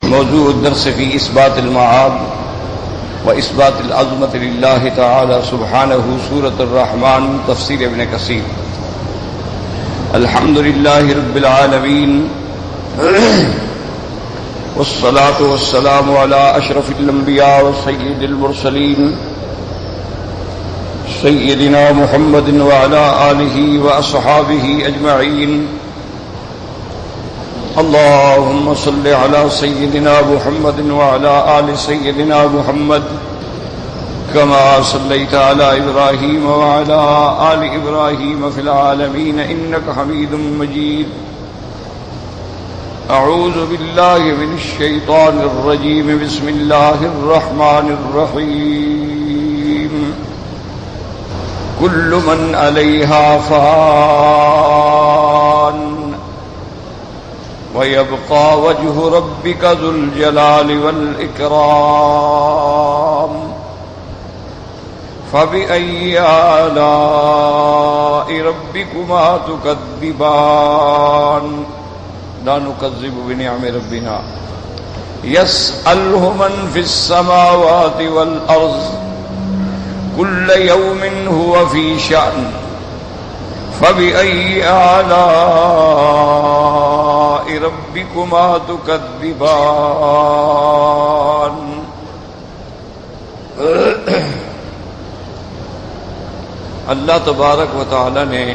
موضوع الدرس في إثبات المعاد وإثبات العظمة لله تعالى سبحانه سورة الرحمن تفسير ابن كثير. الحمد لله رب العالمين والصلاة والسلام على أشرف الأنبياء وسيد المرسلين سيدنا محمد وعلى آله وأصحابه أجمعين. اللهم صل على سيدنا محمد وعلى آل سيدنا محمد كما صليت على إبراهيم وعلى آل إبراهيم في العالمين إنك حميد مجيد. أعوذ بالله من الشيطان الرجيم. بسم الله الرحمن الرحيم. كل من عليها فان ويبقى وجه ربك ذو الجلال والإكرام فبأي آلاء ربكما تكذبان لا نكذب بنعم ربنا يسأله من في السماوات والأرض كل يوم هو في شأن فبأي آلاء ربكما تكذبان. اللہ تبارک و تعالی نے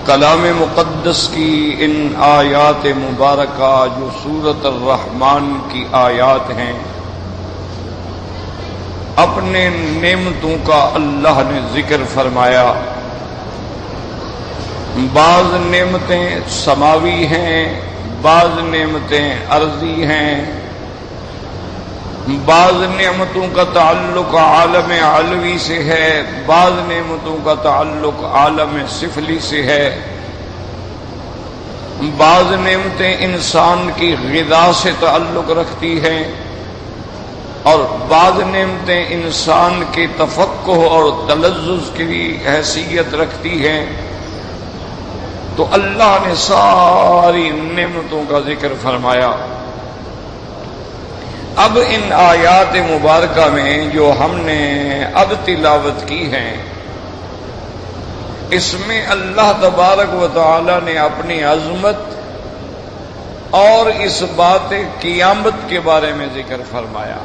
کلام مقدس کی ان آیات مبارکہ جو سورۃ الرحمن کی آیات ہیں، اپنے نعمتوں کا اللہ نے ذکر فرمایا. بعض نعمتیں سماوی ہیں، بعض نعمتیں ارضی ہیں، بعض نعمتوں کا تعلق عالم علوی سے ہے، بعض نعمتوں کا تعلق عالم سفلی سے ہے. بعض نعمتیں انسان کی غذا سے تعلق رکھتی ہیں اور بعض نعمتیں انسان کے تفقہ اور تلذذ کی حیثیت رکھتی ہیں. تو اللہ نے ساری نعمتوں کا ذکر فرمایا. اب ان آیات مبارکہ میں جو ہم نے اب تلاوت کی ہیں، اس میں اللہ تبارک و تعالی نے اپنی عظمت اور اس بات قیامت کے بارے میں ذکر فرمایا.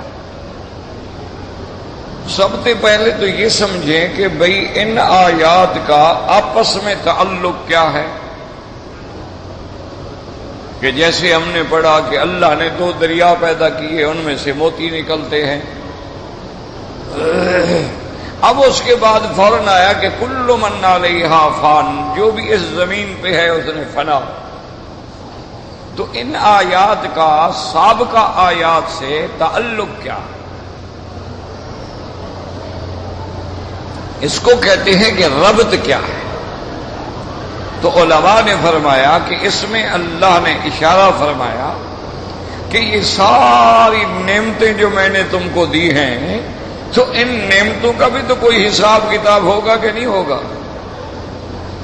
سب سے پہلے تو یہ سمجھیں کہ بھئی ان آیات کا آپس میں تعلق کیا ہے. کہ جیسے ہم نے پڑھا کہ اللہ نے 2 دریا پیدا کیے، ان میں سے موتی نکلتے ہیں. اب اس کے بعد فوراً آیا کہ کل من علیہا فان، جو بھی اس زمین پہ ہے اس نے فنا. تو ان آیات کا سابقہ آیات سے تعلق کیا؟ اس کو کہتے ہیں کہ ربط کیا ہے. تو علماء نے فرمایا کہ اس میں اللہ نے اشارہ فرمایا کہ یہ ساری نعمتیں جو میں نے تم کو دی ہیں، تو ان نعمتوں کا بھی تو کوئی حساب کتاب ہوگا کہ نہیں ہوگا.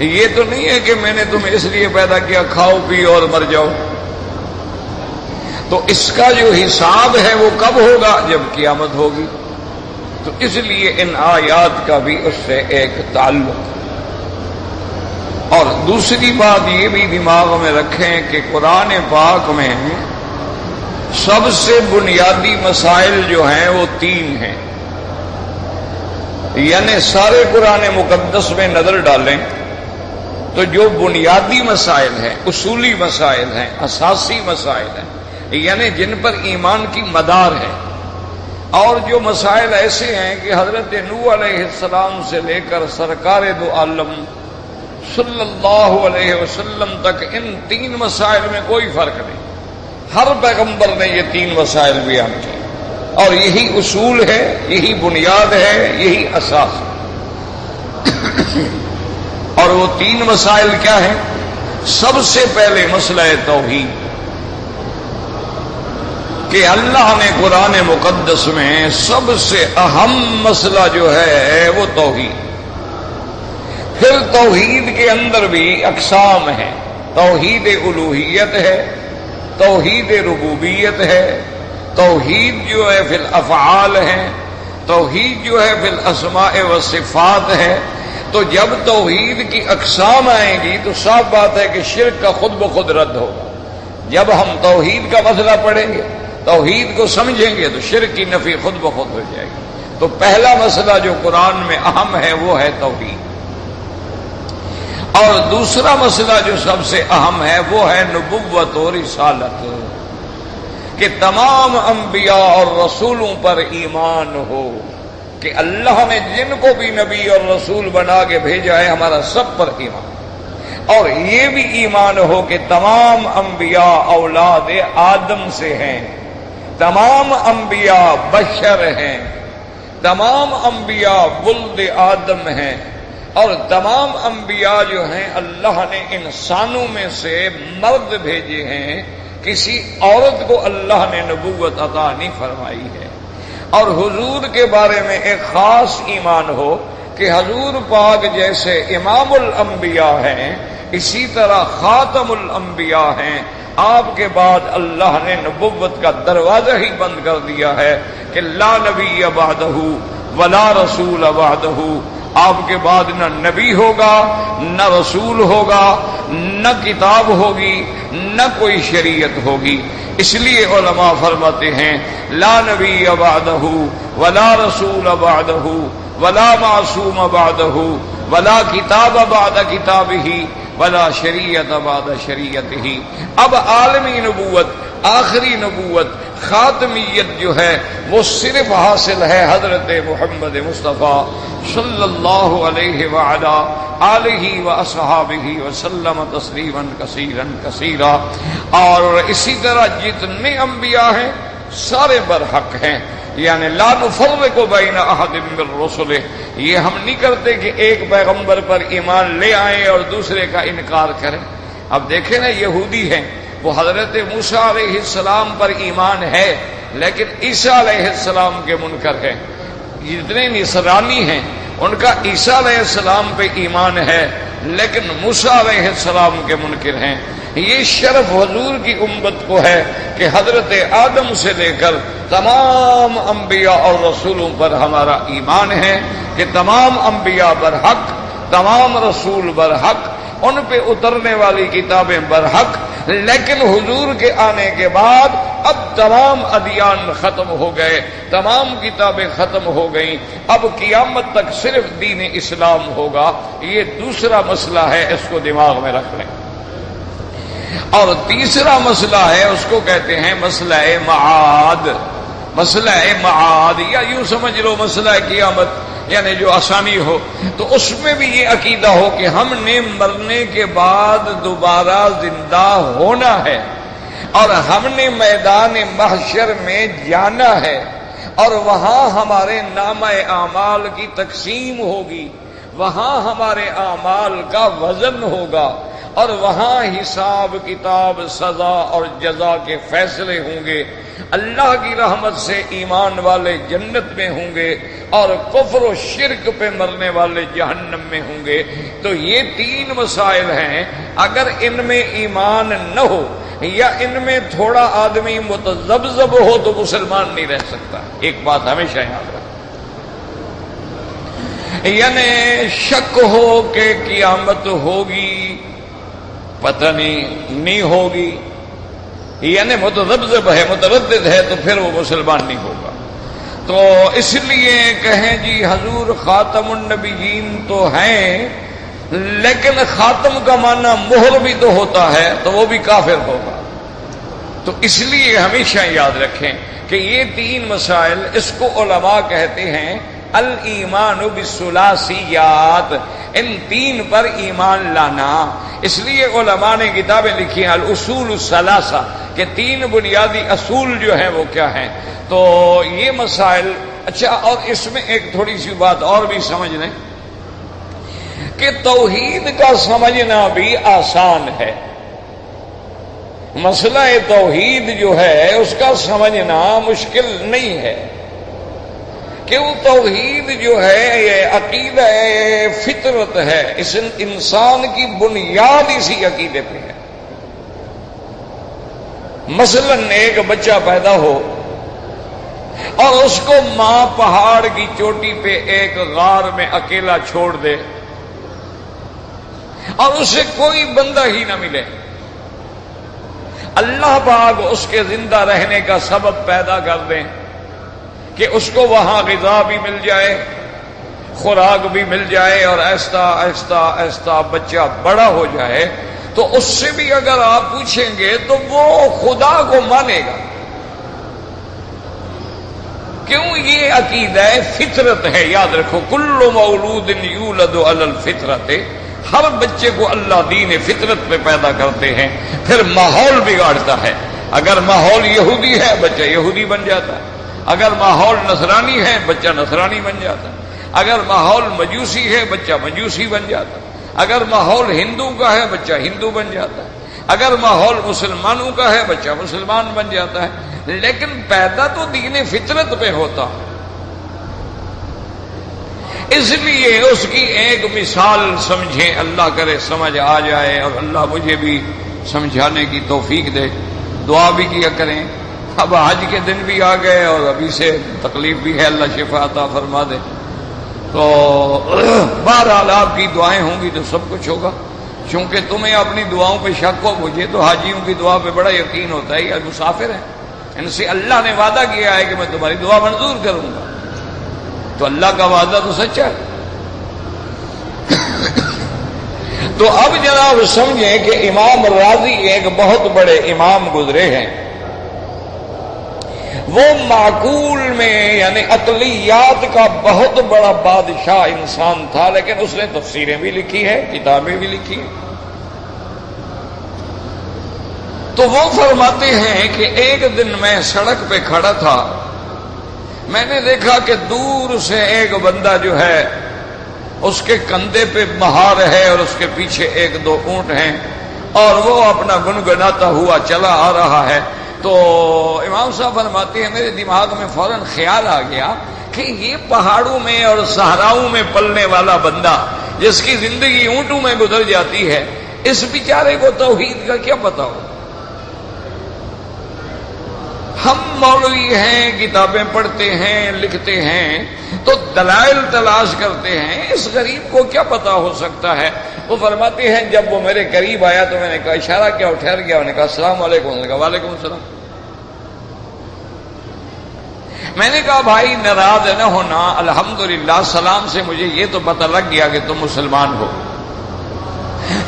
یہ تو نہیں ہے کہ میں نے تمہیں اس لیے پیدا کیا کھاؤ پیو اور مر جاؤ. تو اس کا جو حساب ہے وہ کب ہوگا؟ جب قیامت ہوگی. تو اس لیے ان آیات کا بھی اس سے ایک تعلق. اور دوسری بات یہ بھی دماغ میں رکھیں کہ قرآن پاک میں سب سے بنیادی مسائل جو ہیں وہ 3 ہیں. یعنی سارے قرآن مقدس میں نظر ڈالیں تو جو بنیادی مسائل ہیں، اصولی مسائل ہیں، اساسی مسائل ہیں، یعنی جن پر ایمان کی مدار ہے، اور جو مسائل ایسے ہیں کہ حضرت نوح علیہ السلام سے لے کر سرکار دو عالم صلی اللہ علیہ وسلم تک ان 3 مسائل میں کوئی فرق نہیں. ہر پیغمبر نے یہ 3 مسائل بیان کیے، اور یہی اصول ہے، یہی بنیاد ہے، یہی اساس ہے. اور وہ 3 مسائل کیا ہیں؟ سب سے پہلے مسئلہ توحید، کہ اللہ نے قرآن مقدس میں سب سے اہم مسئلہ جو ہے وہ توحید. پھر توحید کے اندر بھی اقسام ہیں. توحید الوہیت ہے، توحید ربوبیت ہے، توحید جو ہے فی الافعال ہے، توحید جو ہے فی الاسماء و صفات ہے۔ تو جب توحید کی اقسام آئیں گی تو صاف بات ہے کہ شرک کا خود بخود رد ہوگا۔ جب ہم توحید کا مسئلہ پڑھیں گے، توحید کو سمجھیں گے تو شرک کی نفی خود بخود ہو جائے گی۔ تو پہلا مسئلہ جو قرآن میں اہم ہے وہ ہے توحید، اور دوسرا مسئلہ جو سب سے اہم ہے وہ ہے نبوت و رسالت، کہ تمام انبیاء اور رسولوں پر ایمان ہو، کہ اللہ نے جن کو بھی نبی اور رسول بنا کے بھیجا ہے ہمارا سب پر ایمان، اور یہ بھی ایمان ہو کہ تمام انبیاء اولاد آدم سے ہیں، تمام انبیاء بشر ہیں، تمام انبیاء ولد آدم ہیں، اور تمام انبیاء جو ہیں اللہ نے انسانوں میں سے مرد بھیجے ہیں، کسی عورت کو اللہ نے نبوت عطا نہیں فرمائی ہے۔ اور حضور کے بارے میں ایک خاص ایمان ہو کہ حضور پاک جیسے امام الانبیاء ہیں اسی طرح خاتم الانبیاء ہیں، آپ کے بعد اللہ نے نبوت کا دروازہ ہی بند کر دیا ہے کہ لا نبی بعدہ ولا رسول بعدہ، آپ کے بعد نہ نبی ہوگا نہ رسول ہوگا نہ کتاب ہوگی نہ کوئی شریعت ہوگی۔ اس لیے علماء فرماتے ہیں لا نبی بعدہ ولا رسول بعدہ ولا معصوم بعدہ ولا کتاب بعد کتابہ ولا شریعت بعد شریعتہ۔ اب عالمی نبوت، آخری نبوت، خاتمیت جو ہے وہ صرف حاصل ہے حضرت محمد مصطفیٰ صلی اللہ علیہ وعلا آلہ واصحابہ وسلم تسلیما کثیرا کثیرا۔ اور اسی طرح جتنے انبیاء ہیں سارے برحق ہیں، یعنی لا نفرق بین احد من رسلہ، یہ ہم نہیں کرتے کہ ایک پیغمبر پر ایمان لے آئیں اور دوسرے کا انکار کریں۔ اب دیکھیں نا، یہودی ہیں وہ حضرت موسیٰ علیہ السلام پر ایمان ہے لیکن عیسیٰ علیہ السلام کے منکر ہے، جتنے نصرانی ہیں ان کا عیسیٰ علیہ السلام پہ ایمان ہے لیکن موسیٰ علیہ السلام کے منکر ہیں۔ یہ شرف حضور کی امت کو ہے کہ حضرت آدم سے لے کر تمام انبیاء اور رسولوں پر ہمارا ایمان ہے کہ تمام انبیاء برحق، تمام رسول برحق، ان پہ اترنے والی کتابیں برحق، لیکن حضور کے آنے کے بعد اب تمام ادیان ختم ہو گئے، تمام کتابیں ختم ہو گئیں، اب قیامت تک صرف دین اسلام ہوگا۔ یہ دوسرا مسئلہ ہے، اس کو دماغ میں رکھ لیں۔ اور تیسرا مسئلہ ہے، اس کو کہتے ہیں مسئلہ معاد۔ مسئلہ معاد یا یوں سمجھ لو مسئلہ قیامت، یعنی جو آسانی ہو، تو اس میں بھی یہ عقیدہ ہو کہ ہم نے مرنے کے بعد دوبارہ زندہ ہونا ہے، اور ہم نے میدان محشر میں جانا ہے، اور وہاں ہمارے نامہ اعمال کی تقسیم ہوگی، وہاں ہمارے اعمال کا وزن ہوگا، اور وہاں حساب کتاب، سزا اور جزا کے فیصلے ہوں گے۔ اللہ کی رحمت سے ایمان والے جنت میں ہوں گے اور کفر و شرک پہ مرنے والے جہنم میں ہوں گے۔ تو یہ تین مسائل ہیں، اگر ان میں ایمان نہ ہو یا ان میں تھوڑا آدمی متذبذب ہو تو مسلمان نہیں رہ سکتا۔ ایک بات ہمیشہ یاد رکھیں، یعنی شک ہو کہ قیامت ہوگی، پتہ نہیں ہوگی، یعنی متذبذب ہے، متردد ہے، تو پھر وہ مسلمان نہیں ہوگا۔ تو اس لیے کہیں جی حضور خاتم النبیین تو ہیں، لیکن خاتم کا معنی مہر بھی تو ہوتا ہے، تو وہ بھی کافر ہوگا۔ تو اس لیے ہمیشہ یاد رکھیں کہ یہ تین مسائل، اس کو علماء کہتے ہیں الایمان بالثلاثیات، ان تین پر ایمان لانا۔ اس لیے علماء نے کتابیں لکھی ہیں الاصول الثلاثہ، کہ تین بنیادی اصول جو ہیں وہ کیا ہیں۔ تو یہ مسائل، اچھا، اور اس میں ایک تھوڑی سی بات اور بھی سمجھ لیں کہ توحید کا سمجھنا بھی آسان ہے۔ مسئلہ توحید جو ہے اس کا سمجھنا مشکل نہیں ہے، کہ وہ توحید جو ہے یہ عقیدہ فطرت ہے، اس انسان کی بنیاد اسی عقیدے پہ ہے۔ مثلا ایک بچہ پیدا ہو اور اس کو ماں پہاڑ کی چوٹی پہ ایک غار میں اکیلا چھوڑ دے اور اسے کوئی بندہ ہی نہ ملے، اللہ پاک اس کے زندہ رہنے کا سبب پیدا کر دیں کہ اس کو وہاں غذا بھی مل جائے، خوراک بھی مل جائے، اور آہستہ آہستہ آہستہ بچہ بڑا ہو جائے، تو اس سے بھی اگر آپ پوچھیں گے تو وہ خدا کو مانے گا۔ کیوں؟ یہ عقیدہ فطرت ہے، یاد رکھو، کل مولود یولد علی الفطرت، ہر بچے کو اللہ دین فطرت پہ پیدا کرتے ہیں، پھر ماحول بگاڑتا ہے۔ اگر ماحول یہودی ہے بچہ یہودی بن جاتا ہے، اگر ماحول نصرانی ہے بچہ نصرانی بن جاتا ہے، اگر ماحول مجوسی ہے بچہ مجوسی بن جاتا ہے، اگر ماحول ہندو کا ہے بچہ ہندو بن جاتا ہے، اگر ماحول مسلمانوں کا ہے بچہ مسلمان بن جاتا ہے، لیکن پیدا تو دین فطرت پہ ہوتا۔ اس لیے اس کی ایک مثال سمجھیں، اللہ کرے سمجھ آ جائے، اور اللہ مجھے بھی سمجھانے کی توفیق دے۔ دعا بھی کیا کریں، اب حج کے دن بھی آ گئے اور ابھی سے تکلیف بھی ہے، اللہ شفا عطا فرما دے۔ تو بہرحال آپ کی دعائیں ہوں گی تو سب کچھ ہوگا، چونکہ تمہیں اپنی دعاؤں پہ شک ہو، مجھے تو حاجیوں کی دعا پہ بڑا یقین ہوتا ہے، یہ مسافر ہیں، ان سے اللہ نے وعدہ کیا ہے کہ میں تمہاری دعا منظور کروں گا، تو اللہ کا وعدہ تو سچا ہے۔ تو اب جناب سمجھیں کہ امام راضی ایک بہت بڑے امام گزرے ہیں، وہ معقول میں یعنی عقلیات کا بہت بڑا بادشاہ انسان تھا، لیکن اس نے تفسیریں بھی لکھی ہیں، کتابیں بھی لکھی ہیں۔ تو وہ فرماتے ہیں کہ ایک دن میں سڑک پہ کھڑا تھا، میں نے دیکھا کہ دور سے ایک بندہ جو ہے اس کے کندھے پہ مہار ہے اور اس کے پیچھے ایک دو اونٹ ہیں، اور وہ اپنا گنگناتا ہوا چلا آ رہا ہے۔ تو امام صاحب فرماتے ہیں میرے دماغ میں فوراً خیال آ گیا کہ یہ پہاڑوں میں اور صحراؤں میں پلنے والا بندہ جس کی زندگی اونٹوں میں گزر جاتی ہے، اس بیچارے کو توحید کا کیا پتا ہو؟ ہم مولوی ہیں، کتابیں پڑھتے ہیں، لکھتے ہیں، تو دلائل تلاش کرتے ہیں، اس غریب کو کیا پتا ہو سکتا ہے؟ وہ فرماتے ہیں جب وہ میرے قریب آیا تو میں نے کہا، اشارہ کیا، ٹھہر گیا، میں نے کہا السلام علیکم، انہوں نے کہا وعلیکم السلام۔ میں نے کہا بھائی ناراض نہ ہونا، الحمدللہ سلام سے مجھے یہ تو پتہ لگ گیا کہ تم مسلمان ہو،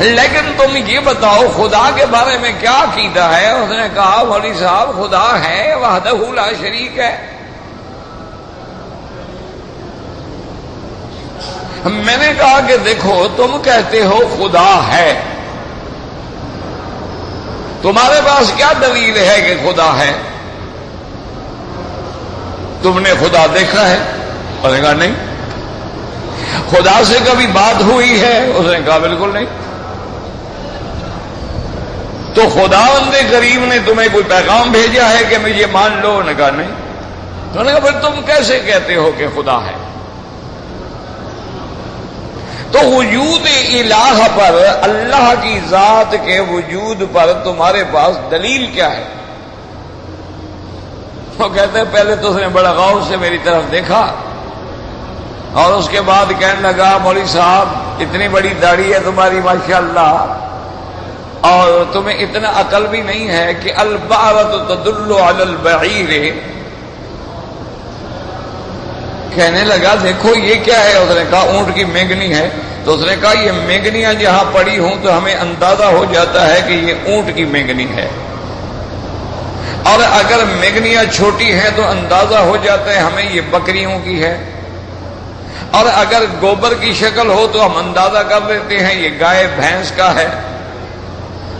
لیکن تم یہ بتاؤ خدا کے بارے میں کیا عقیدہ ہے؟ اس نے کہا مولوی صاحب خدا ہے، وحدہ لا شریک ہے۔ میں نے کہا کہ دیکھو تم کہتے ہو خدا ہے، تمہارے پاس کیا دلیل ہے کہ خدا ہے؟ تم نے خدا دیکھا ہے؟ اس نے کہا نہیں۔ خدا سے کبھی بات ہوئی ہے؟ اس نے کہا بالکل نہیں۔ تو خداوند کریم نے تمہیں کوئی پیغام بھیجا ہے کہ مجھے مان لو؟ انہوں نے کہا نہیں۔ تو انہوں نے کہا پھر تم کیسے کہتے ہو کہ خدا ہے؟ تو وجود الہ پر، اللہ کی ذات کے وجود پر تمہارے پاس دلیل کیا ہے؟ وہ کہتے ہیں پہلے تو اس نے بڑا غور سے میری طرف دیکھا اور اس کے بعد کہنے لگا مولوی صاحب اتنی بڑی داڑھی ہے تمہاری ماشاءاللہ، اور تمہیں اتنا عقل بھی نہیں ہے کہ البعرۃ تدل علی البعیر۔ کہنے لگا دیکھو یہ کیا ہے؟ اس نے کہا اونٹ کی مینگنی ہے۔ تو اس نے کہا یہ مینگنیاں جہاں پڑی ہوں تو ہمیں اندازہ ہو جاتا ہے کہ یہ اونٹ کی مینگنی ہے، اور اگر مینگنیاں چھوٹی ہیں تو اندازہ ہو جاتا ہے ہمیں یہ بکریوں کی ہے، اور اگر گوبر کی شکل ہو تو ہم اندازہ کر لیتے ہیں یہ گائے بھینس کا ہے۔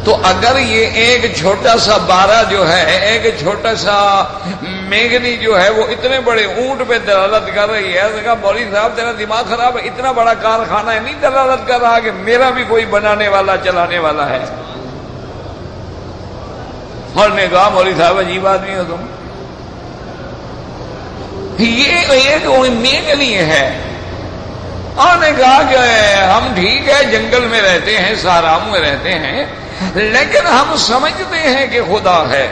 تو اگر یہ ایک چھوٹا سا بارہ جو ہے، ایک چھوٹا سا میگنی جو ہے وہ اتنے بڑے اونٹ پہ دلالت کر رہی ہے، تو کہا مولوی صاحب تیرا دماغ خراب ہے، اتنا بڑا کارخانہ ہے، نہیں دلالت کر رہا کہ میرا بھی کوئی بنانے والا چلانے والا ہے؟ اور نے کہا مولوی صاحب عجیب آدمی ہو تم، یہ ایک میگنی ہے۔ اور نے کہا کہ ہم ٹھیک ہے جنگل میں رہتے ہیں، صحراؤں میں رہتے ہیں، لیکن ہم سمجھتے ہیں کہ خدا ہے۔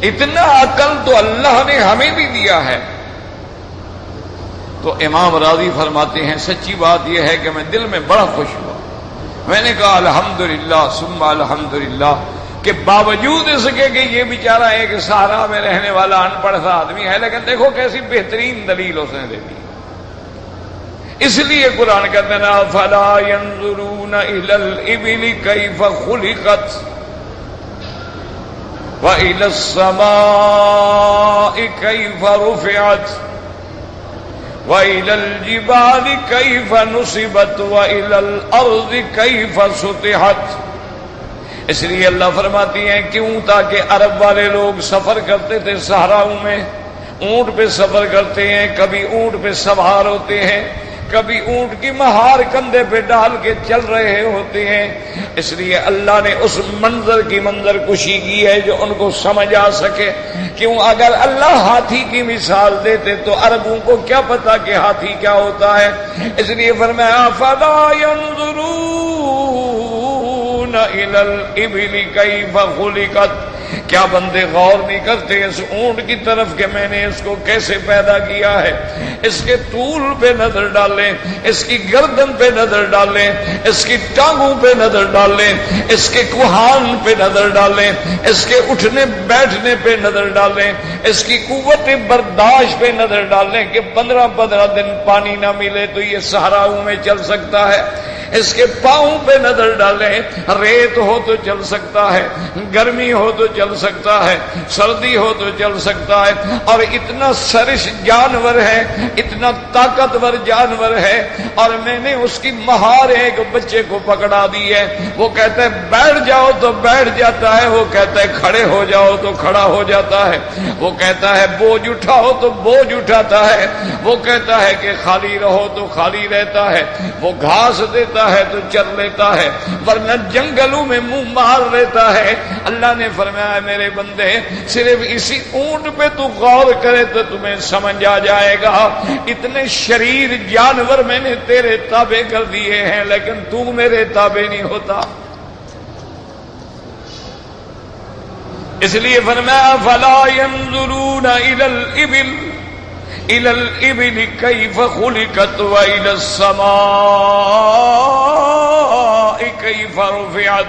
اتنا عقل تو اللہ نے ہمیں بھی دیا ہے. تو امام راضی فرماتے ہیں سچی بات یہ ہے کہ میں دل میں بڑا خوش ہوا. میں نے کہا الحمدللہ ثم الحمدللہ کہ باوجود اس کے کہ یہ بیچارہ ایک صحرا میں رہنے والا ان پڑھ سا آدمی ہے، لیکن دیکھو کیسی بہترین دلیل اس نے دے دی. اس لیے قرآن کہتے ہیں فلا ينظرون الى الابل كيف خلقت وإلى السماء كيف رفعت وإلى الجبال كيف نصبت وإلى الأرض كيف سطحت. اس لیے اللہ فرماتی ہیں کیوں؟ تاکہ عرب والے لوگ سفر کرتے تھے صحراؤں میں، اونٹ پہ سفر کرتے ہیں، کبھی اونٹ پہ سوار ہوتے ہیں، کبھی اونٹ کی مہار کندھے پہ ڈال کے چل رہے ہوتے ہیں. اس لیے اللہ نے اس منظر کی منظر کشی کی ہے جو ان کو سمجھ آ سکے. کیوں؟ اگر اللہ ہاتھی کی مثال دیتے تو عربوں کو کیا پتا کہ ہاتھی کیا ہوتا ہے. اس لیے فرمایا فلا ينظرون الى الابل كيف خلقت. کیا بندے غور نہیں کرتے اس اونٹ کی طرف کہ میں نے اس کو کیسے پیدا کیا ہے؟ اس کے طول پہ نظر ڈالیں، اس کی گردن پہ نظر ڈالیں، اس کی ٹانگوں پہ نظر ڈالیں، اس کے کوہان پہ نظر ڈالیں، اس کے اٹھنے بیٹھنے پہ نظر ڈالیں، اس کی قوت برداشت پہ نظر ڈالیں کہ 15 دن پانی نہ ملے تو یہ صحراؤں میں چل سکتا ہے. اس کے پاؤں پہ نظر ڈالیں، ریت ہو تو چل سکتا ہے، گرمی ہو تو چل سکتا ہے، سردی ہو تو چل سکتا ہے. اور اتنا سرش جانور ہے، اتنا طاقتور جانور ہے. اور میں نے اس کی مہار ایک بچے کو پکڑا دی ہے. وہ کہتا ہے بیٹھ جاؤ تو بیٹھ جاتا ہے، وہ کہتا ہے کھڑے ہو جاؤ تو کھڑا ہو جاتا ہے، وہ کہتا ہے بوجھ اٹھاؤ تو بوجھ اٹھاتا ہے، وہ کہتا ہے کہ خالی رہو تو خالی رہتا ہے، وہ گھاس دیتا ہے تو چر لیتا ہے، ورنہ جنگلوں میں منہ مار لیتا ہے. اللہ نے فرمایا میرے بندے صرف اسی اونٹ پہ تو غور کرے تو تمہیں سمجھ آ جائے گا. اتنے شریر جانور میں نے تیرے تابع کر دیے ہیں لیکن تو میرے تابع نہیں ہوتا. اس لیے فرمایا فلا ينظرون الى الابل كيف خلقت والى السماء كيف رفعت.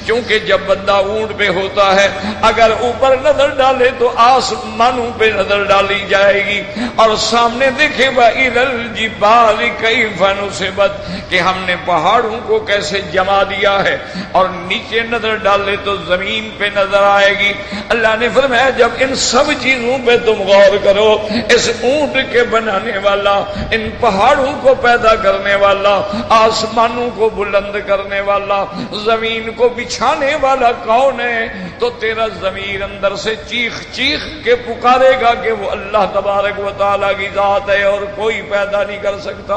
کیونکہ جب بندہ اونٹ پہ ہوتا ہے اگر اوپر نظر ڈالے تو آسمانوں پہ نظر ڈالی جائے گی، اور سامنے دیکھے وَإِلَى الْجِبَالِ كَيْفَ نُصِبَتْ کہ ہم نے پہاڑوں کو کیسے جما دیا ہے، اور نیچے نظر ڈالے تو زمین پہ نظر آئے گی. اللہ نے فرمایا جب ان سب چیزوں پہ تم غور کرو، اس اونٹ کے بنانے والا، ان پہاڑوں کو پیدا کرنے والا، آسمانوں کو بلند کرنے والا، زمین کو بچھانے والا کون ہے؟ تو تیرا ضمیر اندر سے چیخ چیخ کے پکارے گا کہ وہ اللہ تبارک و تعالیٰ کی ذات ہے اور کوئی پیدا نہیں کر سکتا.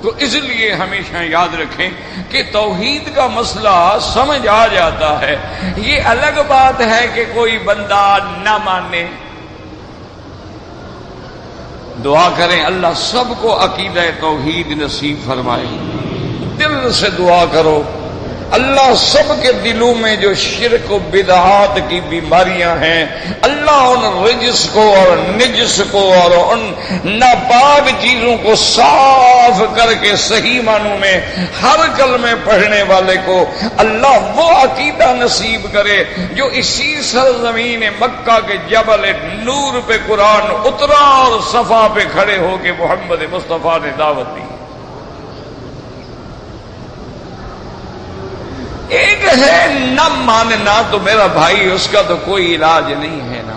تو اس لیے ہمیشہ یاد رکھیں کہ توحید کا مسئلہ سمجھ آ جاتا ہے. یہ الگ بات ہے کہ کوئی بندہ نہ مانے. دعا کریں اللہ سب کو عقیدہ توحید نصیب فرمائے. دل سے دعا کرو اللہ سب کے دلوں میں جو شرک و بدعات کی بیماریاں ہیں، اللہ ان رجس کو اور نجس کو اور ان ناپاک چیزوں کو صاف کر کے صحیح معنوں میں ہر کلمے پڑھنے والے کو اللہ وہ عقیدہ نصیب کرے جو اسی سرزمین مکہ کے جبل نور پہ قرآن اترا اور صفا پہ کھڑے ہو کے محمد مصطفیٰ نے دعوت دی. ایک ہے نہ ماننا تو میرا بھائی اس کا تو کوئی علاج نہیں ہے نا.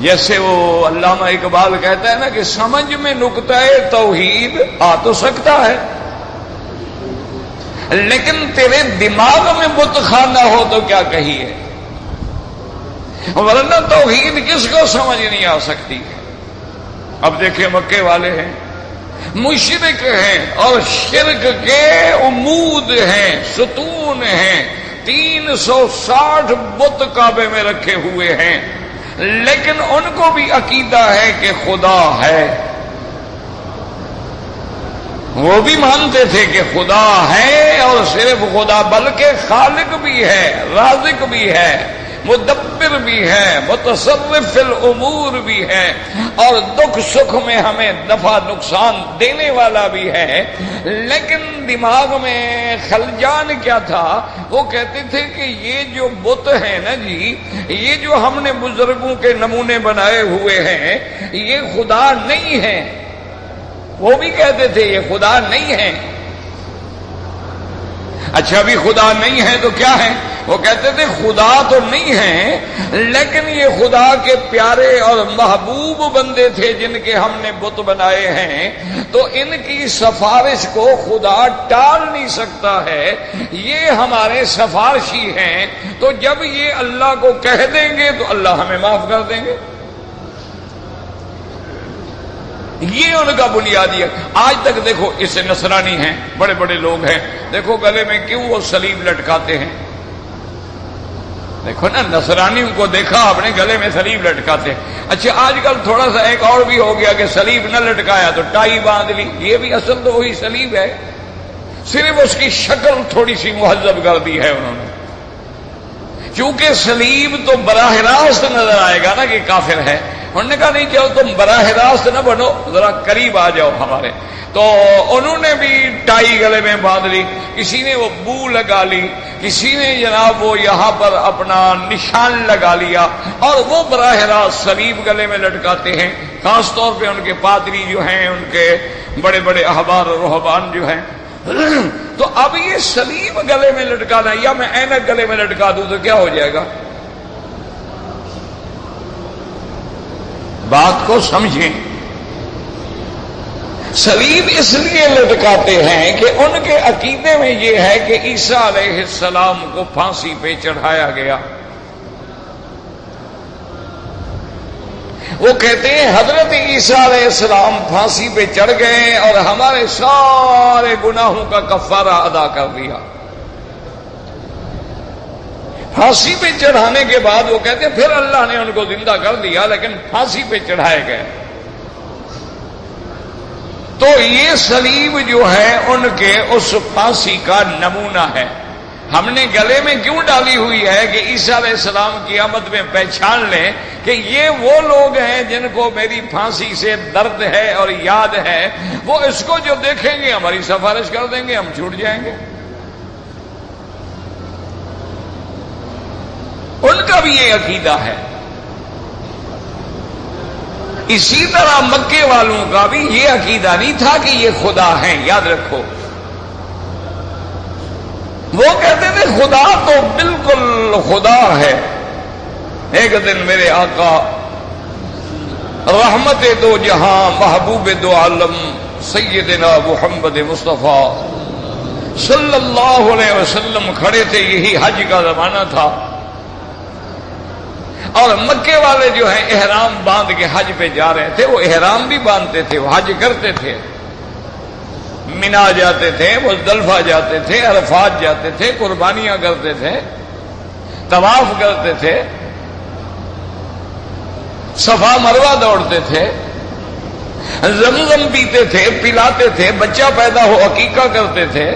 جیسے وہ علامہ اقبال کہتا ہے نا کہ سمجھ میں نقطہ توحید آ تو سکتا ہے لیکن تیرے دماغ میں بت خانہ ہو تو کیا کہیے، ورنہ توحید کس کو سمجھ نہیں آ سکتی. اب دیکھیں مکے والے ہیں، مشرک ہیں اور شرک کے عمود ہیں، ستون ہیں، 360 بت کعبے میں رکھے ہوئے ہیں، لیکن ان کو بھی عقیدہ ہے کہ خدا ہے. وہ بھی مانتے تھے کہ خدا ہے، اور صرف خدا بلکہ خالق بھی ہے، رازق بھی ہے، مدبر بھی ہے، متصرف فی الامور بھی ہے، اور دکھ سکھ میں ہمیں نفع نقصان دینے والا بھی ہے۔ لیکن دماغ میں خلجان کیا تھا؟ وہ کہتے تھے کہ یہ جو بت ہے نا جی، یہ جو ہم نے بزرگوں کے نمونے بنائے ہوئے ہیں، یہ خدا نہیں ہے۔ وہ بھی کہتے تھے یہ خدا نہیں ہے۔ اچھا بھی خدا نہیں ہے تو کیا ہے؟ وہ کہتے تھے خدا تو نہیں ہے، لیکن یہ خدا کے پیارے اور محبوب بندے تھے جن کے ہم نے بت بنائے ہیں، تو ان کی سفارش کو خدا ٹال نہیں سکتا ہے، یہ ہمارے سفارشی ہیں، تو جب یہ اللہ کو کہہ دیں گے تو اللہ ہمیں معاف کر دیں گے۔ یہ ان کا بنیادی ہے۔ آج تک دیکھو اس سے نصرانی ہیں، بڑے بڑے لوگ ہیں، دیکھو گلے میں کیوں وہ صلیب لٹکاتے ہیں۔ دیکھو نا، نصرانیوں کو دیکھا آپ نے گلے میں صلیب لٹکاتے ہیں۔ اچھا آج کل تھوڑا سا ایک اور بھی ہو گیا کہ صلیب نہ لٹکایا تو ٹائی باندھ لی، یہ بھی اصل تو وہی صلیب ہے، صرف اس کی شکل تھوڑی سی مہذب کر دی ہے انہوں نے۔ چونکہ صلیب تو براہ راست نظر آئے گا نا کہ کافر ہے، انہوں نے کہا نہیں چلو تم براہ راست نہ بنو، ذرا قریب آ جاؤ ہمارے، تو انہوں نے بھی ٹائی گلے میں باندھ لی، کسی نے وہ بو لگا لی، کسی نے جناب وہ یہاں پر اپنا نشان لگا لیا، اور وہ براہ راست صلیب گلے میں لٹکاتے ہیں۔ خاص طور پہ ان کے پادری جو ہیں، ان کے بڑے بڑے احبار اور رہبان جو ہیں، تو اب یہ صلیب گلے میں لٹکانا، یا میں اینک گلے میں لٹکا دوں تو کیا ہو جائے گا؟ بات کو سمجھیں۔ صلیب اس لیے لٹکاتے ہیں کہ ان کے عقیدے میں یہ ہے کہ عیسیٰ علیہ السلام کو پھانسی پہ چڑھایا گیا۔ وہ کہتے ہیں حضرت عیسیٰ علیہ السلام پھانسی پہ چڑھ گئے اور ہمارے سارے گناہوں کا کفارہ ادا کر دیا۔ پھانسی پہ چڑھانے کے بعد وہ کہتے ہیں پھر اللہ نے ان کو زندہ کر دیا، لیکن پھانسی پہ چڑھائے گئے۔ تو یہ صلیب جو ہے ان کے اس پھانسی کا نمونہ ہے۔ ہم نے گلے میں کیوں ڈالی ہوئی ہے کہ عیسیٰ علیہ السلام کی آمد میں پہچان لیں کہ یہ وہ لوگ ہیں جن کو میری پھانسی سے درد ہے اور یاد ہے، وہ اس کو جو دیکھیں گے ہماری سفارش کر دیں گے، ہم چھوٹ جائیں گے۔ ان کا بھی یہ عقیدہ ہے۔ اسی طرح مکے والوں کا بھی یہ عقیدہ نہیں تھا کہ یہ خدا ہیں، یاد رکھو۔ وہ کہتے تھے خدا تو بالکل خدا ہے۔ ایک دن میرے آقا رحمت دو جہاں محبوب دو عالم سیدنا محمد مصطفیٰ صلی اللہ علیہ وسلم کھڑے تھے، یہی حج کا زمانہ تھا، اور مکے والے جو ہیں احرام باندھ کے حج پہ جا رہے تھے۔ وہ احرام بھی باندھتے تھے، وہ حج کرتے تھے، مینا جاتے تھے، مزدلفہ جاتے تھے، عرفات جاتے تھے، قربانیاں کرتے تھے، طواف کرتے تھے، صفا مروہ دوڑتے تھے، زمزم پیتے تھے، پلاتے تھے، بچہ پیدا ہو عقیقہ کرتے تھے،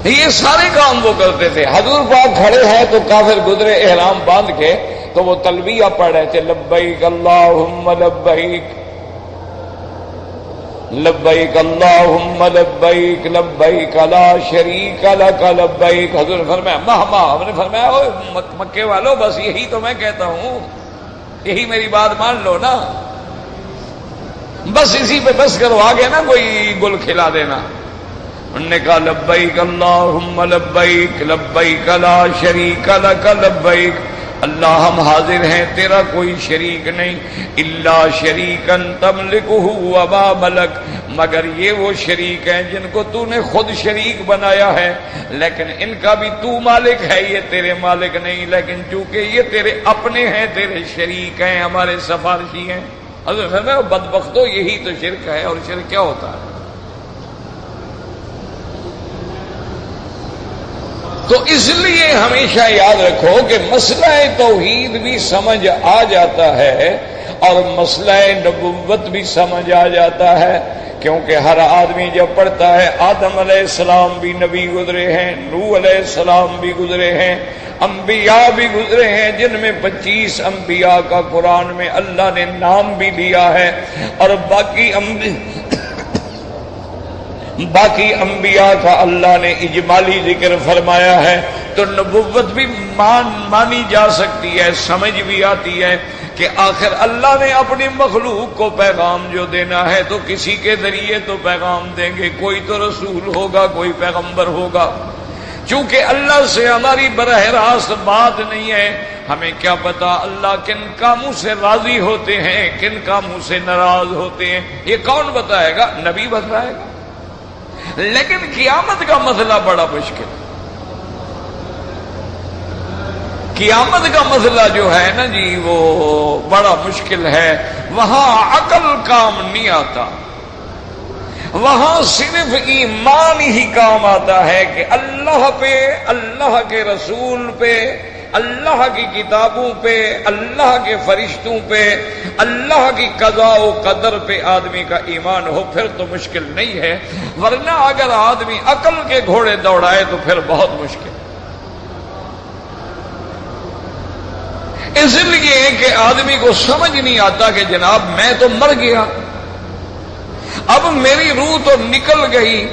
یہ سارے کام وہ کرتے تھے۔ حضور پاک کھڑے ہیں تو کافر گزرے احرام باندھ کے، تو وہ تلبیہ پڑھ رہے تھے، لبیک اللہم لبیک لبیک اللہم لبیک لبیک لا شریک لک لبیک۔ حضور نے فرمایا مہما، ہم نے فرمایا اوے مکے والو بس یہی تو میں کہتا ہوں، یہی میری بات مان لو نا، بس اسی پہ بس کرو، آگے نا کوئی گل کھلا دینا۔ انہوں نے کہا لبیک اللہم لبیک لبیک لا شریک لک لبیک، اللہ ہم حاضر ہیں، تیرا کوئی شریک نہیں، الا شریکا تملکہ وما ملک، مگر یہ وہ شریک ہیں جن کو تو نے خود شریک بنایا ہے، لیکن ان کا بھی تو مالک ہے، یہ تیرے مالک نہیں، لیکن چونکہ یہ تیرے اپنے ہیں، تیرے شریک ہیں، ہمارے سفارشی ہیں۔ حضرت فرمایا بدبختو یہی تو شرک ہے، اور شرک کیا ہوتا ہے؟ تو اس لیے ہمیشہ یاد رکھو کہ مسئلہ توحید بھی سمجھ آ جاتا ہے، اور مسئلہ نبوت بھی سمجھ آ جاتا ہے، کیونکہ ہر آدمی جب پڑھتا ہے آدم علیہ السلام بھی نبی گزرے ہیں، نوح علیہ السلام بھی گزرے ہیں، انبیاء بھی گزرے ہیں، جن میں 25 انبیاء کا قرآن میں اللہ نے نام بھی لیا ہے، اور باقی انبیاء کا اللہ نے اجمالی ذکر فرمایا ہے، تو نبوت بھی مانی جا سکتی ہے، سمجھ بھی آتی ہے کہ آخر اللہ نے اپنی مخلوق کو پیغام جو دینا ہے تو کسی کے ذریعے تو پیغام دیں گے، کوئی تو رسول ہوگا، کوئی پیغمبر ہوگا۔ چونکہ اللہ سے ہماری براہ راست بات نہیں ہے، ہمیں کیا پتا اللہ کن کاموں سے راضی ہوتے ہیں، کن کاموں سے ناراض ہوتے ہیں، یہ کون بتائے گا؟ نبی بتائے گا۔ لیکن قیامت کا مسئلہ بڑا مشکل ہے۔ قیامت کا مسئلہ جو ہے نا جی وہ بڑا مشکل ہے، وہاں عقل کام نہیں آتا، وہاں صرف ایمان ہی کام آتا ہے کہ اللہ پہ، اللہ کے رسول پہ، اللہ کی کتابوں پہ، اللہ کے فرشتوں پہ، اللہ کی قضاء و قدر پہ آدمی کا ایمان ہو، پھر تو مشکل نہیں ہے، ورنہ اگر آدمی عقل کے گھوڑے دوڑائے تو پھر بہت مشکل۔ اس لیے کہ آدمی کو سمجھ نہیں آتا کہ جناب میں تو مر گیا، اب میری روح تو نکل گئی،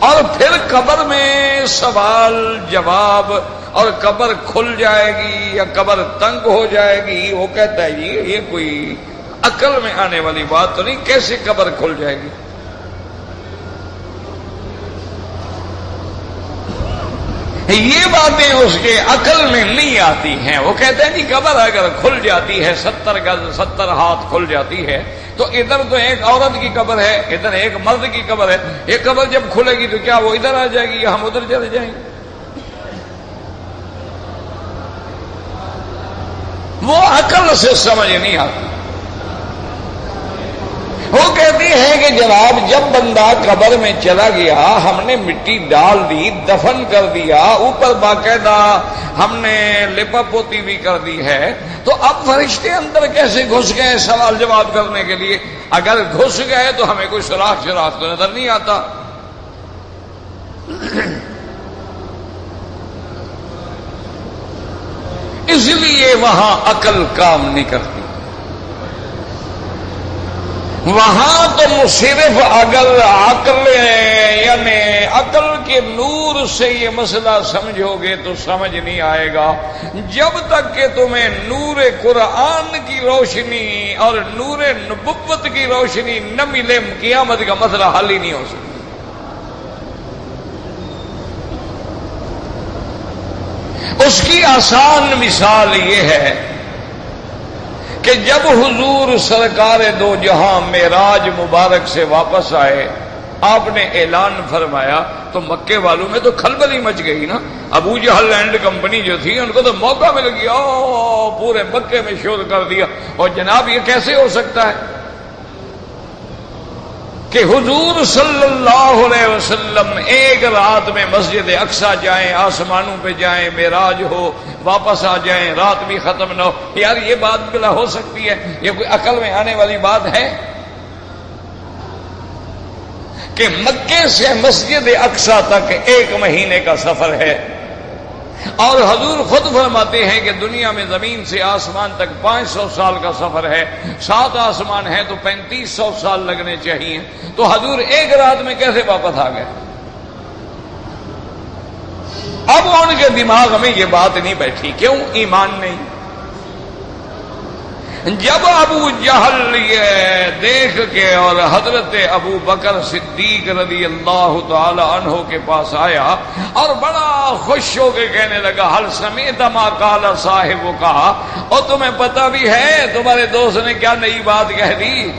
اور پھر قبر میں سوال جواب، اور قبر کھل جائے گی یا قبر تنگ ہو جائے گی۔ وہ کہتا ہے جی یہ کوئی عقل میں آنے والی بات تو نہیں، کیسے قبر کھل جائے گی؟ یہ باتیں اس کے عقل میں نہیں آتی ہیں۔ وہ کہتے ہیں جی قبر اگر کھل جاتی ہے، 70 گز 70 ہاتھ کھل جاتی ہے، تو ادھر تو ایک عورت کی قبر ہے، ادھر ایک مرد کی قبر ہے، یہ قبر جب کھلے گی تو کیا وہ ادھر آ جائے گی یا ہم ادھر چلے جائیں گے؟ وہ عقل سے سمجھ نہیں آتی۔ وہ کہتی ہے کہ جناب جب بندہ قبر میں چلا گیا، ہم نے مٹی ڈال دی، دفن کر دیا، اوپر باقاعدہ ہم نے لپا پوتی بھی کر دی ہے، تو اب فرشتے اندر کیسے گھس گئے سوال جواب کرنے کے لیے؟ اگر گھس گئے تو ہمیں کوئی سوراخ تو نظر نہیں آتا۔ اس لیے وہاں عقل کام نہیں کرتی، وہاں تو صرف اگر عقل یعنی عقل کے نور سے یہ مسئلہ سمجھو گے تو سمجھ نہیں آئے گا، جب تک کہ تمہیں نور قرآن کی روشنی اور نور نبوت کی روشنی نہ ملے، قیامت کا مسئلہ حل ہی نہیں ہو سکتا۔ اس کی آسان مثال یہ ہے کہ جب حضور سرکار دو جہاں معراج مبارک سے واپس آئے، آپ نے اعلان فرمایا تو مکے والوں میں تو کھلبلی مچ گئی نا۔ ابو جہل اینڈ کمپنی جو تھی ان کو تو موقع مل گیا، پورے مکے میں شور کر دیا، اور جناب یہ کیسے ہو سکتا ہے کہ حضور صلی اللہ علیہ وسلم ایک رات میں مسجد اقصی جائیں، آسمانوں پہ جائیں، معراج ہو، واپس آ جائیں، رات بھی ختم نہ ہو؟ یار یہ بات بلا ہو سکتی ہے؟ یہ کوئی عقل میں آنے والی بات ہے کہ مکے سے مسجد اقصی تک 1 مہینے کا سفر ہے، اور حضور خود فرماتے ہیں کہ دنیا میں زمین سے آسمان تک 500 سال کا سفر ہے، 7 آسمان ہے تو 3500 سال لگنے چاہیے، تو حضور ایک رات میں کیسے واپس آ گئے؟ اب ان کے دماغ میں یہ بات نہیں بیٹھی، کیوں؟ ایمان نہیں۔ جب ابو جہل یہ دیکھ کے اور حضرت ابو بکر صدیق رضی اللہ تعالی عنہ کے پاس آیا اور بڑا خوش ہو کے کہنے لگا، حل سمیت ما قال صاحب کا، اور تمہیں پتہ بھی ہے تمہارے دوست نے کیا نئی بات کہہ دی؟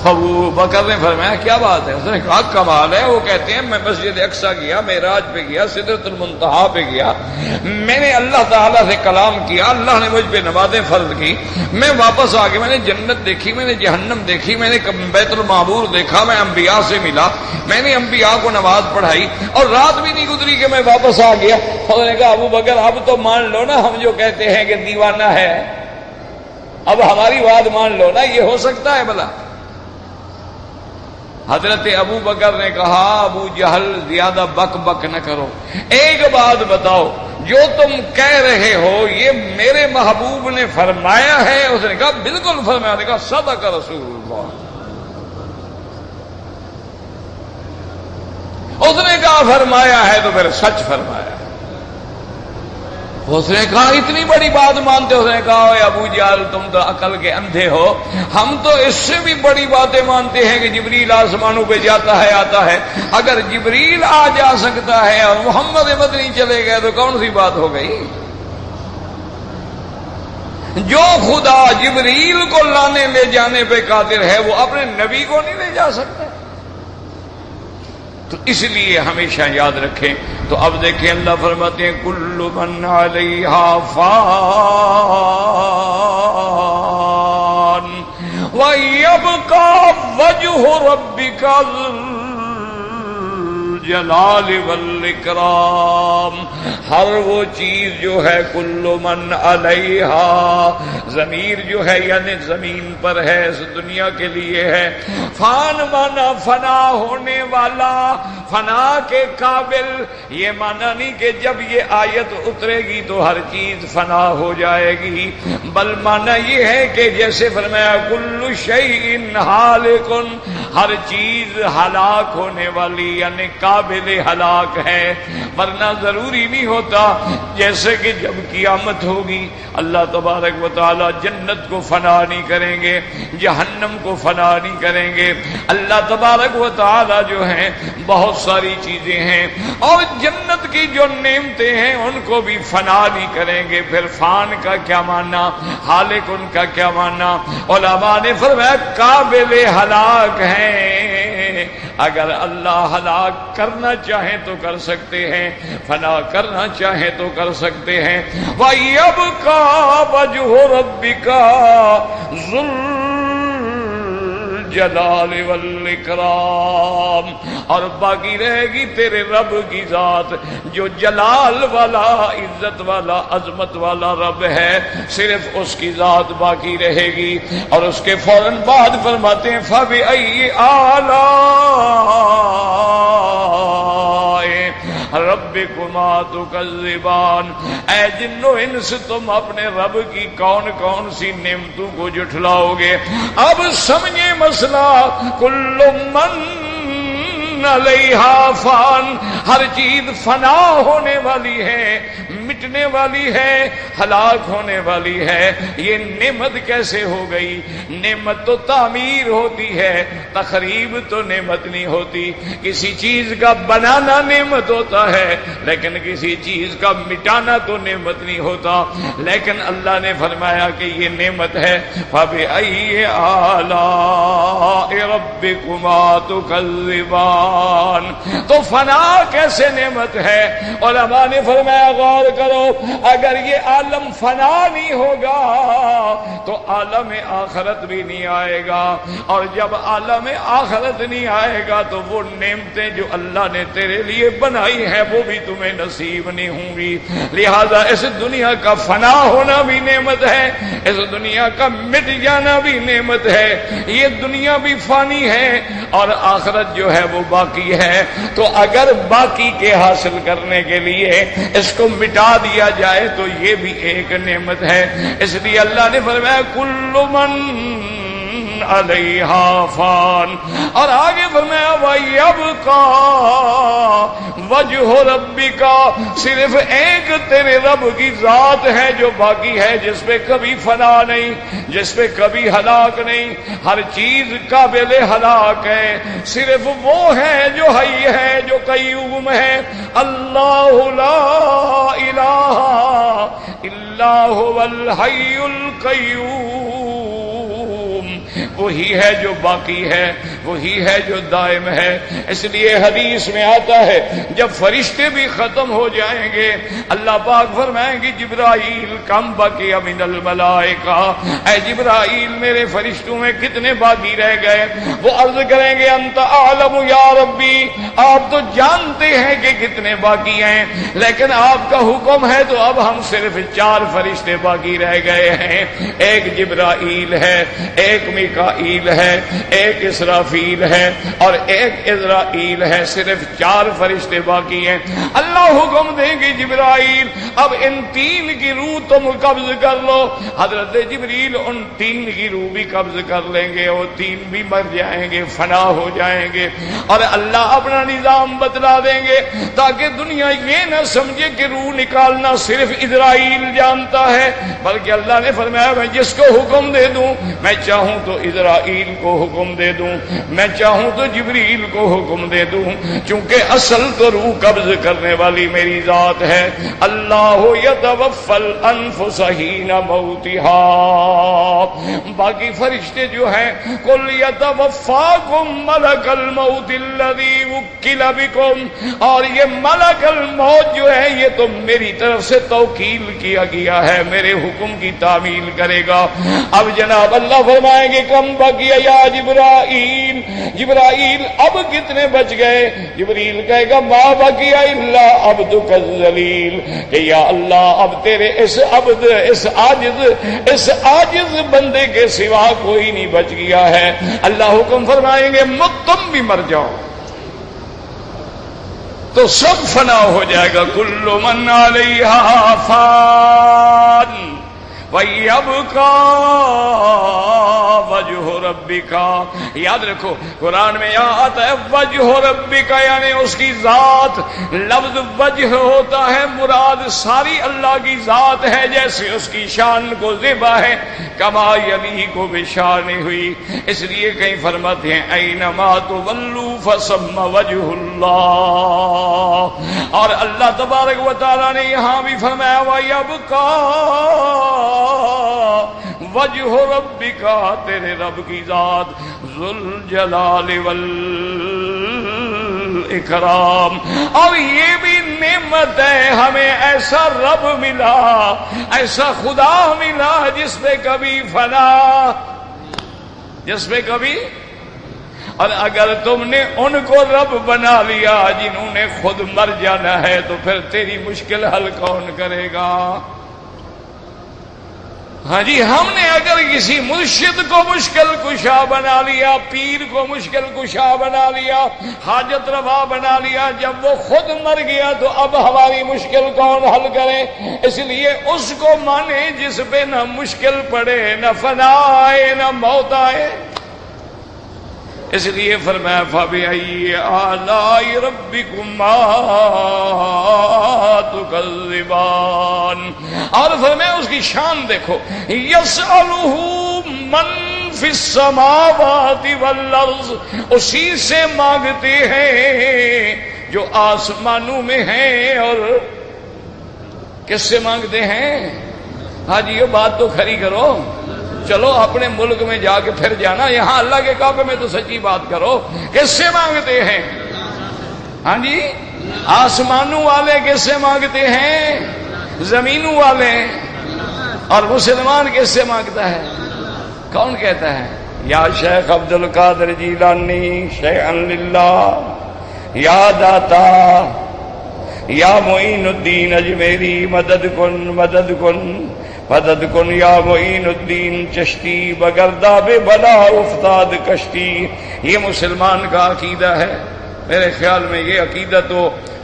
ابو بکر نے فرمایا کیا بات ہے؟ اس نے کہا کمال ہے، وہ کہتے ہیں میں مسجد اقصی گیا، معراج پہ گیا، سدرۃ المنتہا پہ گیا، میں نے اللہ تعالیٰ سے کلام کیا، اللہ نے مجھ پہ نمازیں فرض کی، میں واپس آ گیا، میں نے جنت دیکھی، میں نے جہنم دیکھی، میں نے بیت المعمور دیکھا، میں انبیاء سے ملا، میں نے انبیاء کو نماز پڑھائی، اور رات بھی نہیں گزری کہ میں واپس آ گیا۔ انہوں نے کہا ابو بکر اب تو مان لو نا، ہم جو کہتے ہیں کہ دیوانہ ہے، اب ہماری بات مان لو نا، یہ ہو سکتا ہے بھلا؟ حضرت ابو بکر نے کہا ابو جہل زیادہ بک بک نہ کرو، ایک بات بتاؤ، جو تم کہہ رہے ہو یہ میرے محبوب نے فرمایا ہے؟ اس نے کہا بالکل فرمایا۔ نے کہا صدق رسول اللہ۔ اس نے کہا فرمایا ہے تو پھر سچ فرمایا۔ اس نے کہا اتنی بڑی بات مانتے ہو؟ اس نے کہا اے ابو جہل تم تو عقل کے اندھے ہو، ہم تو اس سے بھی بڑی باتیں مانتے ہیں کہ جبریل آسمانوں پہ جاتا ہے آتا ہے۔ اگر جبریل آ جا سکتا ہے اور محمد مدنی چلے گئے تو کون سی بات ہو گئی؟ جو خدا جبریل کو لانے لے جانے پہ قادر ہے وہ اپنے نبی کو نہیں لے جا سکتا؟ تو اس لیے ہمیشہ یاد رکھیں۔ تو اب دیکھیں اللہ فرماتے ہیں کل من علیہا فان وَيَبْقَى وَجْهُ رَبِّكَ ذُو الجلال والاکرام۔ ہر وہ چیز جو ہے کل من علیہا، ضمیر جو ہے یعنی زمین پر ہے، اس دنیا کے لیے ہے۔ فان مانا فنا ہونے والا، فنا کے قابل۔ یہ مانا نہیں کہ جب یہ آیت اترے گی تو ہر چیز فنا ہو جائے گی، بل مانا یہ ہے کہ جیسے فرمایا کل شیء ہالک، ہر چیز ہلاک ہونے والی یعنی قابل ہلاک ہے۔ ورنہ ضروری نہیں ہوتا، جیسے کہ جب قیامت ہوگی اللہ تبارک و تعالی جنت کو فنا نہیں کریں گے، جہنم کو فنا نہیں کریں گے۔ اللہ تبارک و تعالی جو ہیں بہت ساری چیزیں ہیں، اور جنت کی جو نعمتیں ہیں ان کو بھی فنا نہیں کریں گے۔ پھر فان کا کیا معنی، ہالک ان کا کیا معنی؟ علماء نے فرمایا قابل ہلاک ہیں۔ اگر اللہ ہلاک کرنا چاہیں تو کر سکتے ہیں، فنا کرنا چاہیں تو کر سکتے ہیں۔ وَيَبْقَى وَجْهُ رَبِّكَ ذُو الجلال والاکرام، اور باقی رہے گی تیرے رب کی ذات جو جلال والا، عزت والا، عظمت والا رب ہے، صرف اس کی ذات باقی رہے گی۔ اور اس کے فوراً بعد فرماتے ہیں فَبِأَيِّ آلَاءِ رَبِّكُمَا تُكَذِّبَانِ۔ اے جن و انس تم اپنے رب کی کون کون سی نعمتوں کو جھٹلاؤ گے؟ اب سمجھے مسئلہ، کل من علیہا فان، ہر چیز فنا ہونے والی ہے، مٹنے والی ہے، ہلاک ہونے والی ہے۔ یہ نعمت کیسے ہو گئی؟ نعمت تو تعمیر ہوتی ہے، تخریب تو نعمت نہیں ہوتی۔ کسی چیز کا بنانا نعمت ہوتا ہے، لیکن کسی چیز کا مٹانا تو نعمت نہیں ہوتا۔ لیکن اللہ نے فرمایا کہ یہ نعمت ہے۔ فَبِأَيِّ آلَاءِ رَبِّكُمَا تُكَذِّبَانِ، تو فنا کیسے نعمت ہے؟ علماء نے فرمایا غور کرو، اگر یہ عالم فنا نہیں ہوگا تو عالم آخرت بھی نہیں آئے گا، اور جب عالم آخرت نہیں آئے گا تو وہ نعمتیں جو اللہ نے تیرے لیے بنائی ہیں وہ بھی تمہیں نصیب نہیں ہوں گی۔ لہذا اس دنیا کا فنا ہونا بھی نعمت ہے، اس دنیا کا مٹ جانا بھی نعمت ہے۔ یہ دنیا بھی فانی ہے اور آخرت جو ہے وہ باقی ہے۔ تو اگر باقی کے حاصل کرنے کے لیے اس کو مٹا دیا جائے تو یہ بھی ایک نعمت ہے۔ اس لیے اللہ نے فرمایا کل من علیہا فان، اور آگے فرمایا وَيَبْقَى وَجْهُ رَبِّكَ، صرف ایک تیرے رب کی ذات ہے جو باقی ہے، جس پہ کبھی فنا نہیں، جس پہ کبھی ہلاک نہیں، ہر چیز قابل ہلاک ہے۔ صرف وہ ہے جو حی ہے، جو قیوم ہے۔ اللہ لا الہ الا هو الحی القیوم وہی ہے جو باقی ہے، وہی ہے جو دائم ہے۔ اس لیے حدیث میں آتا ہے جب فرشتے بھی ختم ہو جائیں گے اللہ پاک فرمائیں گے جبرائیل کم بقی من الملائکہ، اے جبرائیل میرے فرشتوں میں کتنے باقی رہ گئے؟ وہ عرض کریں گے انت اعلم یا ربی، آپ تو جانتے ہیں کہ کتنے باقی ہیں، لیکن آپ کا حکم ہے تو اب ہم صرف 4 فرشتے باقی رہ گئے ہیں، ایک جبرائیل ہے، ایک میکائیل ہے، ایک اسرافیل ہے اور ایک عزرائیل ہے، صرف 4 فرشتے باقی ہیں۔ اللہ حکم دیں گے جبرائیل اب ان 3 کی روح تم قبض کر لو۔ حضرت جبریل ان 3 کی روح بھی قبض کر لیں گے، وہ 3 بھی مر جائیں گے، فنا ہو جائیں گے، اور اللہ اپنا نظام بتلا دیں گے تاکہ دنیا یہ نہ سمجھے کہ روح نکالنا صرف اسرائیل جانتا ہے، بلکہ اللہ نے فرمایا میں جس کو حکم دے دوں، میں چاہوں تو اسرائیل کو حکم دے دوں، میں چاہوں تو جبریل کو حکم دے دوں، چونکہ اصل تو روح قبض کرنے والی میری ذات ہے۔ اللہ یتوفی الانفس حین موتہا، باقی فرشتے جو ہیں قل یتوفاکم ملک الموت الذی وکل بکم، اور یہ ملک الموت جو ہے یہ تو میری طرف سے توکیل کیا گیا ہے، میرے حکم کی تعمیل کرے گا۔ اب جناب اللہ فرمائیں گے کم بقی یا جبرائیل، جبرائیل اب کتنے بچ گئے؟ جبریل کہے گا ما بقی الا عبدک الذلیل، کہ یا اللہ اب تیرے اس عبد، اس عاجز بندے کے سوا کوئی نہیں بچ گیا ہے۔ اللہ حکم فرمائیں گے تم بھی مر جاؤ، تو سب فنا ہو جائے گا، کل من علیہا فان وَيَبْقَى وَجْهُ رَبِّكَ۔ یاد رکھو قرآن میں یہاں آتا ہے وجہ ربک، یعنی اس کی ذات، لفظ وجہ ہوتا ہے مراد ساری اللہ کی ذات ہے، جیسے اس کی شان کو زیبا ہے کما یلیق بشان ہوئی، اس لیے کہیں فرماتے ہیں اینما تولوا فثم وجہ اللہ، اور اللہ تبارک و تعالی نے یہاں بھی فرمایا وَيَبْقَى وجہ ربک، تیرے رب کی ذات ذوالجلال والاکرام۔ اور یہ بھی نعمت ہے ہمیں ایسا رب ملا، ایسا خدا ملا جس پہ کبھی فنا، جس پہ کبھی، اور اگر تم نے ان کو رب بنا لیا جنہوں نے خود مر جانا ہے تو پھر تیری مشکل حل کون کرے گا؟ ہاں جی، ہم نے اگر کسی مرشد کو مشکل کشا بنا لیا، پیر کو مشکل کشا بنا لیا، حاجت روا بنا لیا، جب وہ خود مر گیا تو اب ہماری مشکل کون حل کرے؟ اس لیے اس کو مانے جس پہ نہ مشکل پڑے، نہ فنا آئے، نہ موت آئے۔ اس لیے فرمایا فَبِأَيِّ آلَاءِ رَبِّكُمَا تُكَذِّبَانِ، اور فرمایا اس کی شان دیکھو، يَسْأَلُهُ مَن فِي السَّمَاوَاتِ وَالْأَرْضِ، اسی سے مانگتے ہیں جو آسمانوں میں ہیں، اور کس سے مانگتے ہیں؟ ہاں جی، یہ بات تو کھری کرو، چلو اپنے ملک میں جا کے پھر جانا، یہاں اللہ کے کعبے میں تو سچی بات کرو، کس سے مانگتے ہیں؟ ہاں جی، آسمانوں والے کس سے مانگتے ہیں؟ زمینوں والے۔ اور مسلمان کس سے مانگتا ہے؟ کون کہتا ہے یا شیخ عبد القادر جیلانی شیئا للہ، یا داتا یا معین الدین اجمیری مدد کن مدد کن مدد کن یا معین الدین چشتی، بگردہ بے بلا افتاد کشتی۔ یہ مسلمان کا عقیدہ ہے۔ میرے خیال میں یہ عقیدہ تو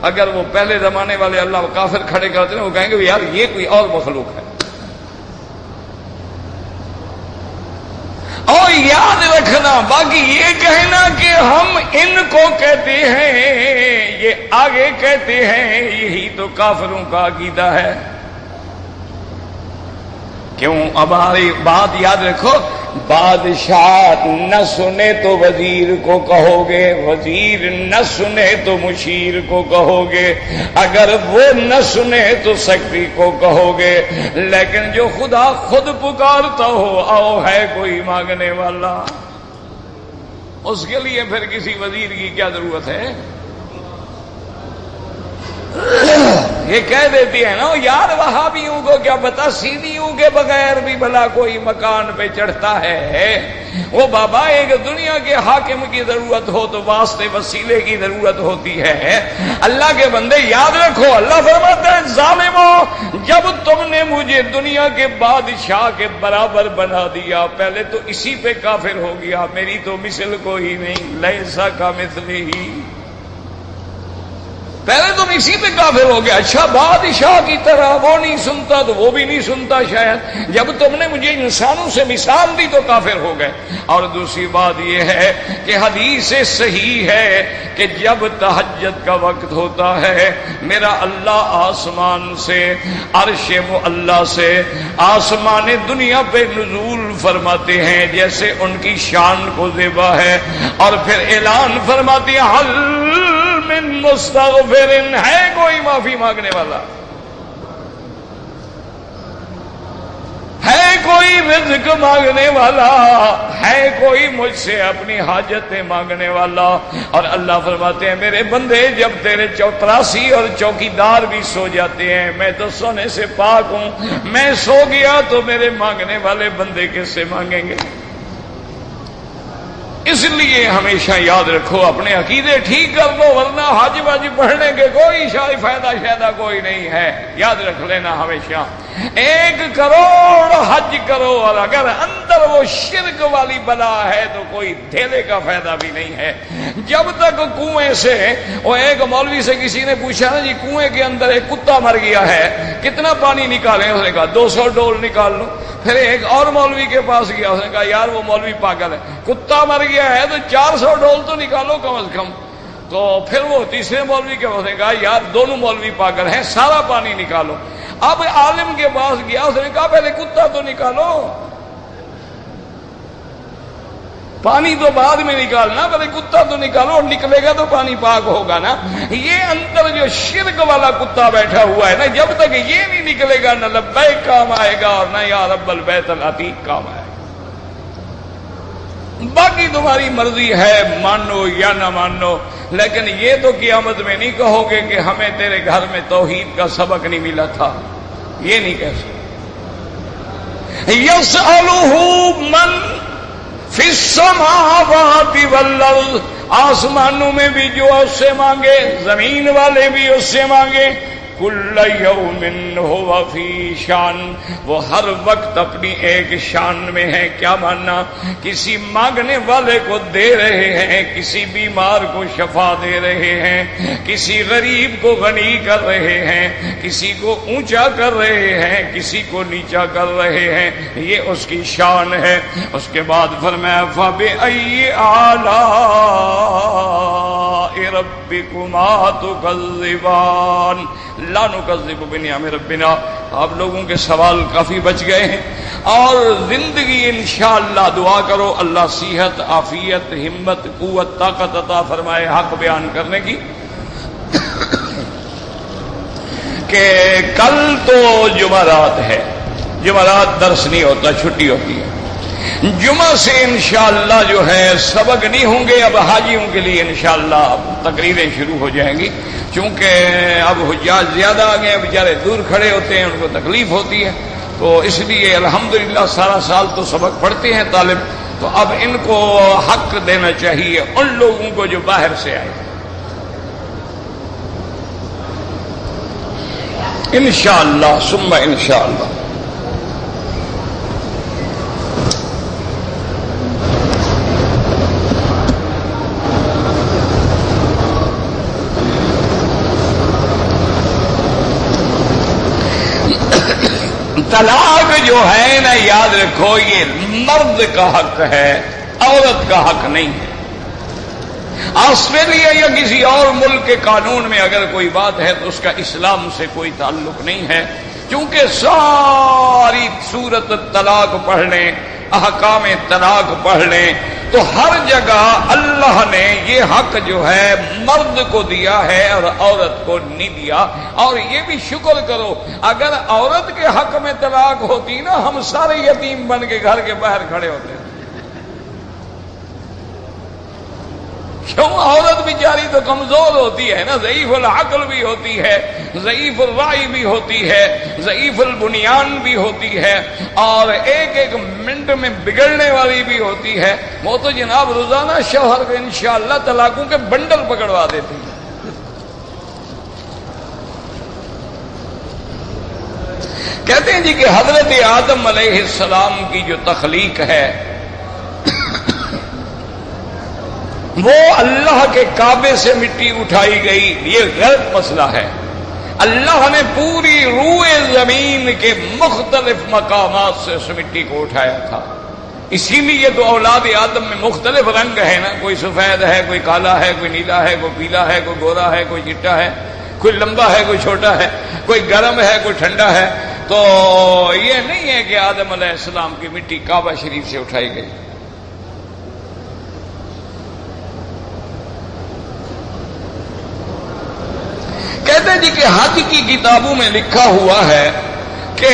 اگر وہ پہلے زمانے والے اللہ کافر کھڑے کرتے ہیں وہ کہیں گے یار یہ کوئی اور مخلوق ہے۔ اور یاد رکھنا، باقی یہ کہنا کہ ہم ان کو کہتے ہیں، یہ آگے کہتے ہیں، یہی تو کافروں کا عقیدہ ہے۔ کیوں؟ اب ہماری بات یاد رکھو، بادشاہ نہ سنے تو وزیر کو کہو گے، وزیر نہ سنے تو مشیر کو کہو گے، اگر وہ نہ سنے تو سیکرٹری کو کہو گے، لیکن جو خدا خود پکارتا ہو آؤ ہے کوئی مانگنے والا۔ اس کے لیے پھر کسی وزیر کی کیا ضرورت ہے؟ یہ کہہ دیتی ہے نا یار وہابیوں کو کیا پتا سیدھیوں کے بغیر بھی بھلا کوئی مکان پہ چڑھتا ہے۔ وہ بابا ایک دنیا کے حاکم کی ضرورت ہو تو واسطے وسیلے کی ضرورت ہوتی ہے۔ اللہ کے بندے یاد رکھو، اللہ فرماتا ہے ظالمو جب تم نے مجھے دنیا کے بادشاہ کے برابر بنا دیا، پہلے تو اسی پہ کافر ہو گیا، میری تو مثل کوئی نہیں، لیسا کا مثلی ہی، پہلے تم اسی پہ کافر ہو گیا۔ اچھا بادشاہ کی طرح وہ نہیں سنتا تو وہ بھی نہیں سنتا شاید، جب تم نے مجھے انسانوں سے مثال دی تو کافر ہو گئے۔ اور دوسری بات یہ ہے کہ حدیث صحیح ہے کہ جب تہجد کا وقت ہوتا ہے میرا اللہ آسمان سے، عرش معلی سے آسمان دنیا پہ نزول فرماتے ہیں جیسے ان کی شان کو زیبا ہے، اور پھر اعلان فرماتے ہیں حل من مستغفر، ہے کوئی معافی مانگنے والا، ہے کوئی رزق مانگنے والا، ہے کوئی مجھ سے اپنی حاجتیں مانگنے والا۔ اور اللہ فرماتے ہیں میرے بندے جب تیرے چوتراسی اور چوکیدار بھی سو جاتے ہیں میں تو سونے سے پاک ہوں، میں سو گیا تو میرے مانگنے والے بندے کس سے مانگیں گے؟ اس لیے ہمیشہ یاد رکھو اپنے عقیدے ٹھیک کر لو، ورنہ حج وج پڑھنے کے کوئی فائدہ شائدہ کوئی نہیں ہے۔ یاد رکھ لینا ہمیشہ 1 کروڑ حج کرو اور اگر اندر وہ شرک والی بلا ہے تو کوئی دھیلے کا فائدہ بھی نہیں ہے۔ جب تک کنویں سے، وہ ایک مولوی سے کسی نے پوچھا نا جی کنویں کے اندر ایک کتا مر گیا ہے کتنا پانی نکالیں؟ اس نے کہا 200 ڈول نکال لو۔ پھر ایک اور مولوی کے پاس گیا، اس نے کہا یار وہ مولوی پاگل ہے، کتا مر گیا ہے تو 400 ڈول تو نکالو کم از کم۔ تو پھر وہ تیسرے مولوی کے پاس نے کہا یار دونوں مولوی پاگل ہیں، سارا پانی نکالو۔ اب عالم کے پاس گیا، اس نے کہا پہلے کتا تو نکالو، پانی تو بعد میں نکالنا، پہلے کتا تو نکالو، اور نکلے گا تو پانی پاک ہوگا نا۔ یہ اندر جو شرک والا کتا بیٹھا ہوا ہے نا، جب تک یہ نہیں نکلے گا نہ لبیک کام آئے گا اور نہ یا رب البیت العتیق کام آئے گا۔ باقی تمہاری مرضی ہے مانو یا نہ مانو، لیکن یہ تو قیامت میں نہیں کہو گے کہ ہمیں تیرے گھر میں توحید کا سبق نہیں ملا تھا، یہ نہیں کہہ سکتے۔ یسألہ من فی السماوات والارض، آسمانوں میں بھی جو اس سے مانگے، زمین والے بھی اس سے مانگے، کل یوم ہوا فی شان، وہ ہر وقت اپنی ایک شان میں ہے۔ کیا ماننا؟ کسی مانگنے والے کو دے رہے ہیں، کسی بیمار کو شفا دے رہے ہیں، کسی غریب کو غنی کر رہے ہیں، کسی کو اونچا کر رہے ہیں، کسی کو نیچا کر رہے ہیں، یہ اس کی شان ہے۔ اس کے بعد فرمایا فَبِأَيِّ آلَاءِ رَبِّكُمَا تُكَذِّبَانِ لا نکذب بنعم ربنا۔ آپ لوگوں کے سوال کافی بچ گئے ہیں، اور زندگی انشاءاللہ دعا کرو اللہ صحت، عافیت، ہمت، قوت، طاقت عطا فرمائے حق بیان کرنے کی۔ کہ کل تو جمعرات ہے، جمعرات درس نہیں ہوتا، چھٹی ہوتی ہے۔ جمعہ سے انشاءاللہ جو ہے سبق نہیں ہوں گے، اب حاجیوں کے لیے انشاءاللہ تقریریں شروع ہو جائیں گی، چونکہ اب حجاج زیادہ آ گئے، بیچارے دور کھڑے ہوتے ہیں، ان کو تکلیف ہوتی ہے، تو اس لیے الحمدللہ سارا سال تو سبق پڑھتے ہیں طالب، تو اب ان کو حق دینا چاہیے ان لوگوں کو جو باہر سے آئے۔ انشاءاللہ ثم انشاءاللہ۔ طلاق جو ہے نا، یاد رکھو یہ مرد کا حق ہے، عورت کا حق نہیں ہے۔ آسٹریلیا یا کسی اور ملک کے قانون میں اگر کوئی بات ہے تو اس کا اسلام سے کوئی تعلق نہیں ہے، کیونکہ ساری سورت طلاق پڑھ لیں، احکام طلاق پڑھ لیں تو ہر جگہ اللہ نے یہ حق جو ہے مرد کو دیا ہے اور عورت کو نہیں دیا۔ اور یہ بھی شکر کرو اگر عورت کے حق میں طلاق ہوتی نا، ہم سارے یتیم بن کے گھر کے باہر کھڑے ہوتے ہیں۔ کیوں؟ عورت بیچاری تو کمزور ہوتی ہے نا، ضعیف العقل بھی ہوتی ہے، ضعیف الرائے بھی ہوتی ہے، ضعیف البنیان بھی ہوتی ہے، اور ایک ایک منٹ میں بگڑنے والی بھی ہوتی ہے۔ وہ تو جناب روزانہ شوہر کو انشاءاللہ طلاقوں کے بنڈل پکڑوا دیتی ہے۔ کہتے ہیں جی کہ حضرت آدم علیہ السلام کی جو تخلیق ہے وہ اللہ کے کعبے سے مٹی اٹھائی گئی، یہ غلط مسئلہ ہے۔ اللہ نے پوری روئے زمین کے مختلف مقامات سے اس مٹی کو اٹھایا تھا، اسی لیے تو اولاد آدم میں مختلف رنگ ہے نا، کوئی سفید ہے، کوئی کالا ہے، کوئی نیلا ہے، کوئی پیلا ہے، کوئی گورا ہے، کوئی چٹا ہے، کوئی لمبا ہے، کوئی چھوٹا ہے، کوئی گرم ہے، کوئی ٹھنڈا ہے۔ تو یہ نہیں ہے کہ آدم علیہ السلام کی مٹی کعبہ شریف سے اٹھائی گئی۔ کہتے ہیں جی کہ حج کی کتابوں میں لکھا ہوا ہے کہ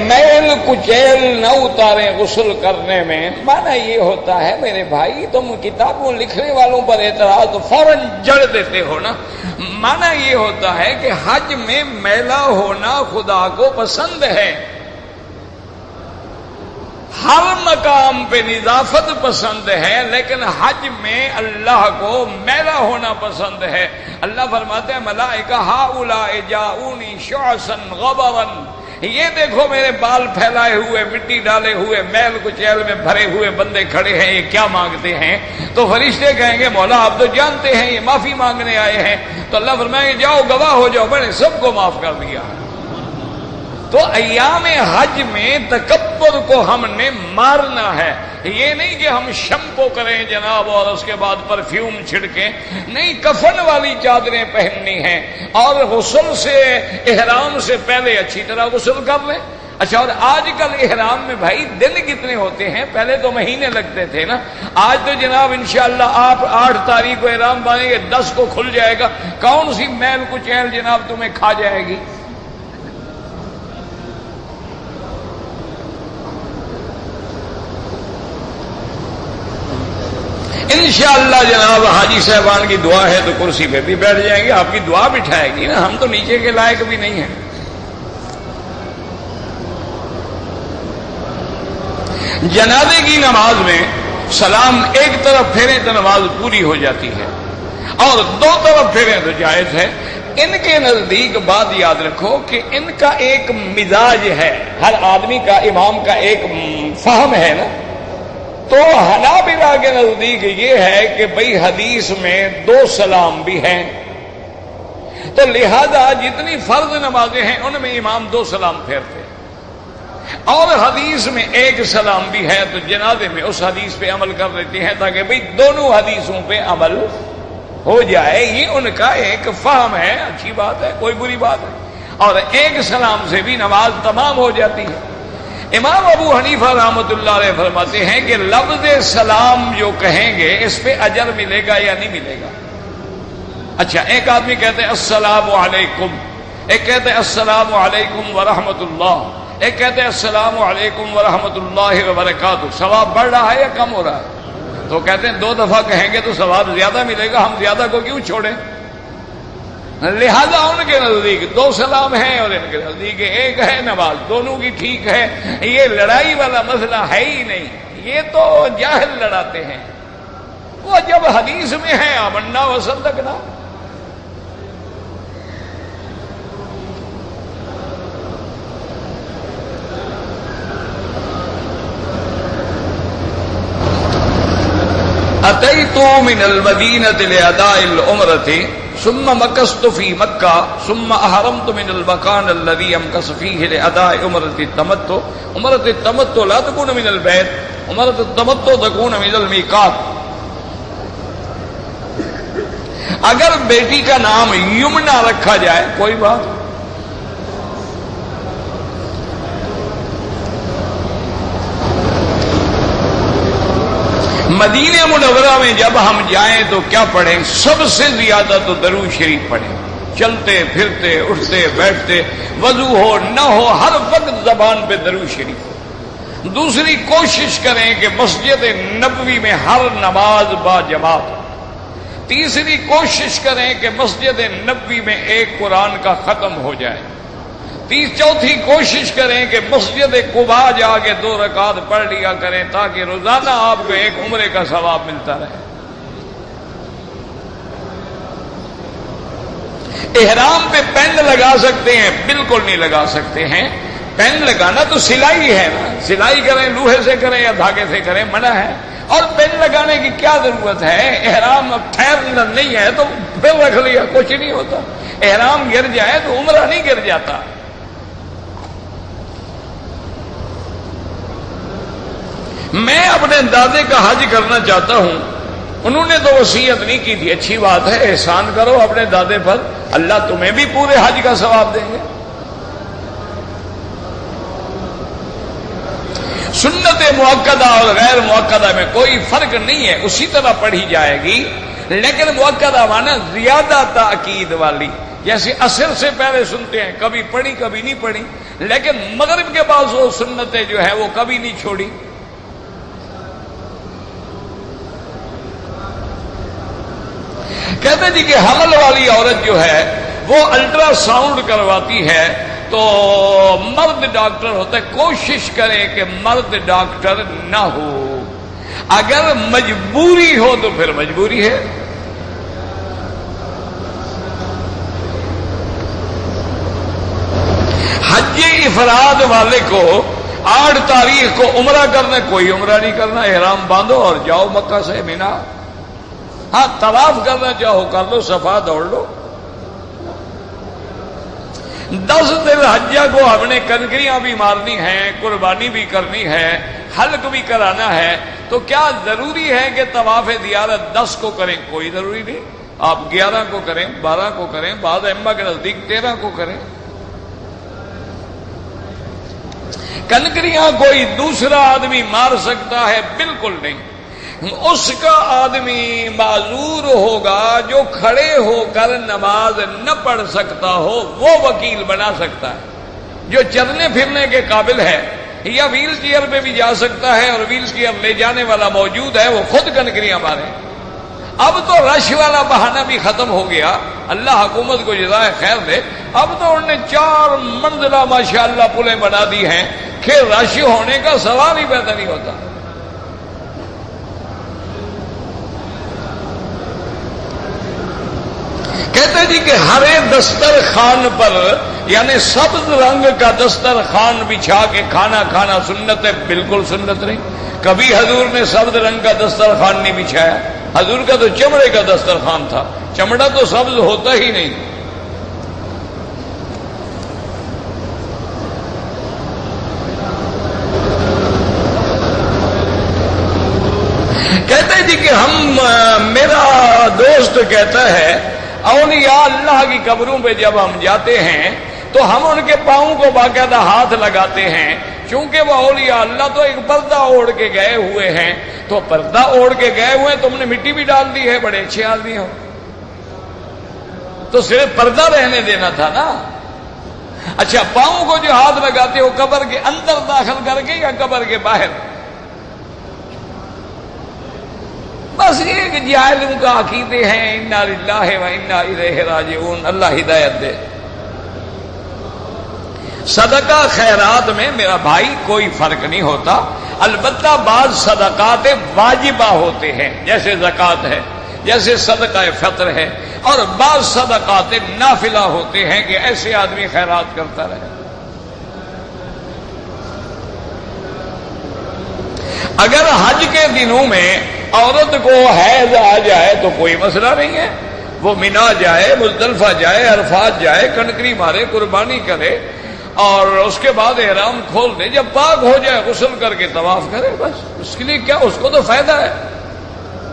میل کچیل نہ اتاریں غسل کرنے میں۔ معنی یہ ہوتا ہے میرے بھائی، تم کتابوں لکھنے والوں پر اعتراض تو فوراً جڑ دیتے ہو نا۔ معنی یہ ہوتا ہے کہ حج میں میلا ہونا خدا کو پسند ہے، ہر مقام پہ نظافت پسند ہے، لیکن حج میں اللہ کو میلا ہونا پسند ہے۔ اللہ فرماتے ہیں ملائکہ ہؤلاء جاؤنی شعثا غبرا، یہ دیکھو میرے بال پھیلائے ہوئے، مٹی ڈالے ہوئے، میل کچیل میں بھرے ہوئے بندے کھڑے ہیں، یہ کیا مانگتے ہیں؟ تو فرشتے کہیں گے مولا آپ تو جانتے ہیں یہ معافی مانگنے آئے ہیں۔ تو اللہ فرمائیں گے جاؤ گواہ ہو جاؤ، میں نے سب کو معاف کر دیا۔ تو ایام حج میں تکبر کو ہم نے مارنا ہے، یہ نہیں کہ ہم شمپو کریں جناب اور اس کے بعد پرفیوم چھڑکیں، نہیں، کفن والی چادریں پہننی ہیں، اور غسل سے احرام سے پہلے اچھی طرح غسل کر لیں۔ اچھا، اور آج کل احرام میں بھائی دن کتنے ہوتے ہیں؟ پہلے تو مہینے لگتے تھے نا، آج تو جناب انشاءاللہ آپ 8 تاریخ کو احرام باندھیں گے، 10 کو کھل جائے گا، کون سی میل کچیل جناب تمہیں کھا جائے گی؟ انشاءاللہ جناب حاجی صاحبان کی دعا ہے تو کرسی پہ بھی بیٹھ جائیں گے، آپ کی دعا بٹھائے گی نا، ہم تو نیچے کے لائق بھی نہیں ہیں۔ جنازے کی نماز میں سلام ایک طرف پھیریں تو نماز پوری ہو جاتی ہے، اور 2 طرف پھیریں تو جائز ہے۔ ان کے نزدیک بات یاد رکھو کہ ان کا ایک مزاج ہے، ہر آدمی کا امام کا ایک فہم ہے نا۔ تو حنابلہ کے نزدیک یہ ہے کہ بھئی حدیث میں 2 سلام بھی ہیں، تو لہذا جتنی فرض نمازیں ہیں ان میں امام 2 سلام پھیرتے ہیں، اور حدیث میں 1 سلام بھی ہے تو جنازے میں اس حدیث پہ عمل کر لیتے ہیں تاکہ بھئی دونوں حدیثوں پہ عمل ہو جائے۔ یہ ان کا ایک فہم ہے، اچھی بات ہے، کوئی بری بات ہے، اور 1 سلام سے بھی نماز تمام ہو جاتی ہے۔ امام ابو حنیفہ رحمۃ اللہ علیہ فرماتے ہیں کہ لفظ سلام جو کہیں گے اس پہ اجر ملے گا یا نہیں ملے گا؟ اچھا، ایک آدمی کہتے ہیں السلام علیکم، ایک کہتے ہیں السلام علیکم ورحمۃ اللہ، ایک کہتے ہیں السلام علیکم ورحمۃ اللہ وبرکاتہ، ثواب بڑھ رہا ہے یا کم ہو رہا ہے؟ تو کہتے ہیں 2 دفعہ کہیں گے تو ثواب زیادہ ملے گا، ہم زیادہ کو کیوں چھوڑیں؟ لہذا ان کے نزدیک 2 سلام ہیں اور ان کے نزدیک 1 ہے، نماز دونوں کی ٹھیک ہے۔ یہ لڑائی والا مسئلہ ہے ہی نہیں، یہ تو جاہل لڑاتے ہیں، وہ جب حدیث میں ہے آمنا وصدقنا۔ اتیت من المدینۃ لاداء العمرۃ ثم مکثت فی مکہ ثم احرمت من المکان الذی امکث فیہ لاداء عمرۃ التمتع۔ عمرۃ التمتع لا تکون من البیت، عمرۃ التمتع تکون من المیقات۔ اگر بیٹی کا نام یمنا رکھا جائے کوئی بات، مدینہ منورہ میں جب ہم جائیں تو کیا پڑھیں؟ سب سے زیادہ تو درود شریف پڑھیں، چلتے پھرتے اٹھتے بیٹھتے، وضو ہو نہ ہو، ہر وقت زبان پہ درود شریف۔ دوسری کوشش کریں کہ مسجد نبوی میں ہر نماز با جماعت، تیسری کوشش کریں کہ مسجد نبوی میں ایک قرآن کا ختم ہو جائے. چوتھی کوشش کریں کہ مسجد قباء جا کے 2 رکعت پڑھ لیا کریں تاکہ روزانہ آپ کو ایک عمرے کا ثواب ملتا رہے. احرام پہ پین لگا سکتے ہیں؟ بالکل نہیں لگا سکتے ہیں. پین لگانا تو سلائی ہے نا، سلائی کریں لوہے سے کریں یا دھاگے سے کریں، منع ہے. اور پین لگانے کی کیا ضرورت ہے؟ احرام اب ٹھہرنا نہیں ہے تو پھر رکھ لیا، کچھ نہیں ہوتا. احرام گر جائے تو عمرہ نہیں گر جاتا. میں اپنے دادے کا حج کرنا چاہتا ہوں، انہوں نے تو وصیت نہیں کی تھی. اچھی بات ہے، احسان کرو اپنے دادے پر، اللہ تمہیں بھی پورے حج کا ثواب دیں گے. سنت مؤکدہ اور غیر مؤکدہ میں کوئی فرق نہیں ہے، اسی طرح پڑھی جائے گی. لیکن مؤکدہ مانا زیادہ تاکید والی، جیسے عصر سے پہلے سنتے ہیں، کبھی پڑھی کبھی نہیں پڑھی. لیکن مغرب کے بعد وہ سنتیں جو ہے وہ کبھی نہیں چھوڑی. کہتے جی کہ حمل والی عورت جو ہے وہ الٹرا ساؤنڈ کرواتی ہے تو مرد ڈاکٹر ہوتا ہے، کوشش کرے کہ مرد ڈاکٹر نہ ہو. اگر مجبوری ہو تو پھر مجبوری ہے. حج افراد والے کو 8 تاریخ کو عمرہ کرنا، کوئی عمرہ نہیں کرنا. احرام باندھو اور جاؤ مکہ سے مینا. ہاں طواف کرنا چاہو کر لو، صفا دوڑ لو. 10 دن حجہ کو ہم نے کنکریاں بھی مارنی ہیں، قربانی بھی کرنی ہے، حلق بھی کرانا ہے. تو کیا ضروری ہے کہ طواف زیارت 10 کو کریں؟ کوئی ضروری نہیں. آپ 11 کو کریں، 12 کو کریں، بعض ائمہ کے نزدیک 13 کو کریں. کنکریاں کوئی دوسرا آدمی مار سکتا ہے؟ بالکل نہیں. اس کا آدمی معذور ہوگا جو کھڑے ہو کر نماز نہ پڑھ سکتا ہو، وہ وکیل بنا سکتا ہے. جو چلنے پھرنے کے قابل ہے یا ویل چیئر پہ بھی جا سکتا ہے اور ویل چیئر لے جانے والا موجود ہے، وہ خود کنکریاں مارے. اب تو رش والا بہانہ بھی ختم ہو گیا، اللہ حکومت کو جزائے خیر دے. اب تو انہوں نے 4 منزلہ ماشاءاللہ پلیں بنا دی ہیں کہ رش ہونے کا سوال ہی پیدا نہیں ہوتا. کہتے جی کہ ہرے دسترخوان پر، یعنی سبز رنگ کا دسترخوان بچھا کے کھانا کھانا سنت ہے؟ بالکل سنت نہیں. کبھی حضور نے سبز رنگ کا دسترخوان نہیں بچھایا. حضور کا تو چمڑے کا دسترخوان تھا، چمڑا تو سبز ہوتا ہی نہیں. کہتے جی کہ میرا دوست کہتا ہے اولیاء اللہ کی قبروں پہ جب ہم جاتے ہیں تو ہم ان کے پاؤں کو باقاعدہ ہاتھ لگاتے ہیں، چونکہ وہ اولیاء اللہ تو ایک پردہ اوڑھ کے گئے ہوئے ہیں. تو پردہ اوڑھ کے گئے ہوئے ہیں، تم نے مٹی بھی ڈال دی ہے، بڑے اچھے آدمی ہو، تو صرف پردہ رہنے دینا تھا نا. اچھا پاؤں کو جو ہاتھ لگاتے ہو قبر کے اندر داخل کر کے یا قبر کے باہر؟ بس یہ کہ جاہلوں کا عقیدے ہیں. انا للہ و انا الیہ راجعون. اللہ ہدایت دے. صدقہ خیرات میں میرا بھائی کوئی فرق نہیں ہوتا. البتہ بعض صدقات واجبہ ہوتے ہیں، جیسے زکوٰۃ ہے، جیسے صدقہ فطر ہے، اور بعض صدقات نافلہ ہوتے ہیں کہ ایسے آدمی خیرات کرتا رہے. اگر حج کے دنوں میں عورت کو حیض آ جائے تو کوئی مسئلہ نہیں ہے، وہ مینا جائے، مزدلفہ جائے، عرفات جائے، کنکری مارے، قربانی کرے اور اس کے بعد احرام کھول دے. جب پاک ہو جائے غسل کر کے طواف کرے. بس اس کے لیے کیا، اس کو تو فائدہ ہے،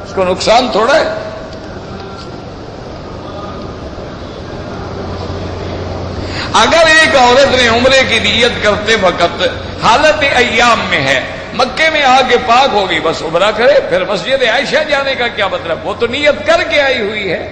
اس کو نقصان تھوڑا ہے. اگر ایک عورت نے عمرے کی نیت کرتے وقت حالت ایام میں ہے، مکے میں آ کے پاک ہوگی، بس عمرہ کرے. پھر مسجد عائشہ جانے کا کیا مطلب؟ وہ تو نیت کر کے آئی ہوئی ہے.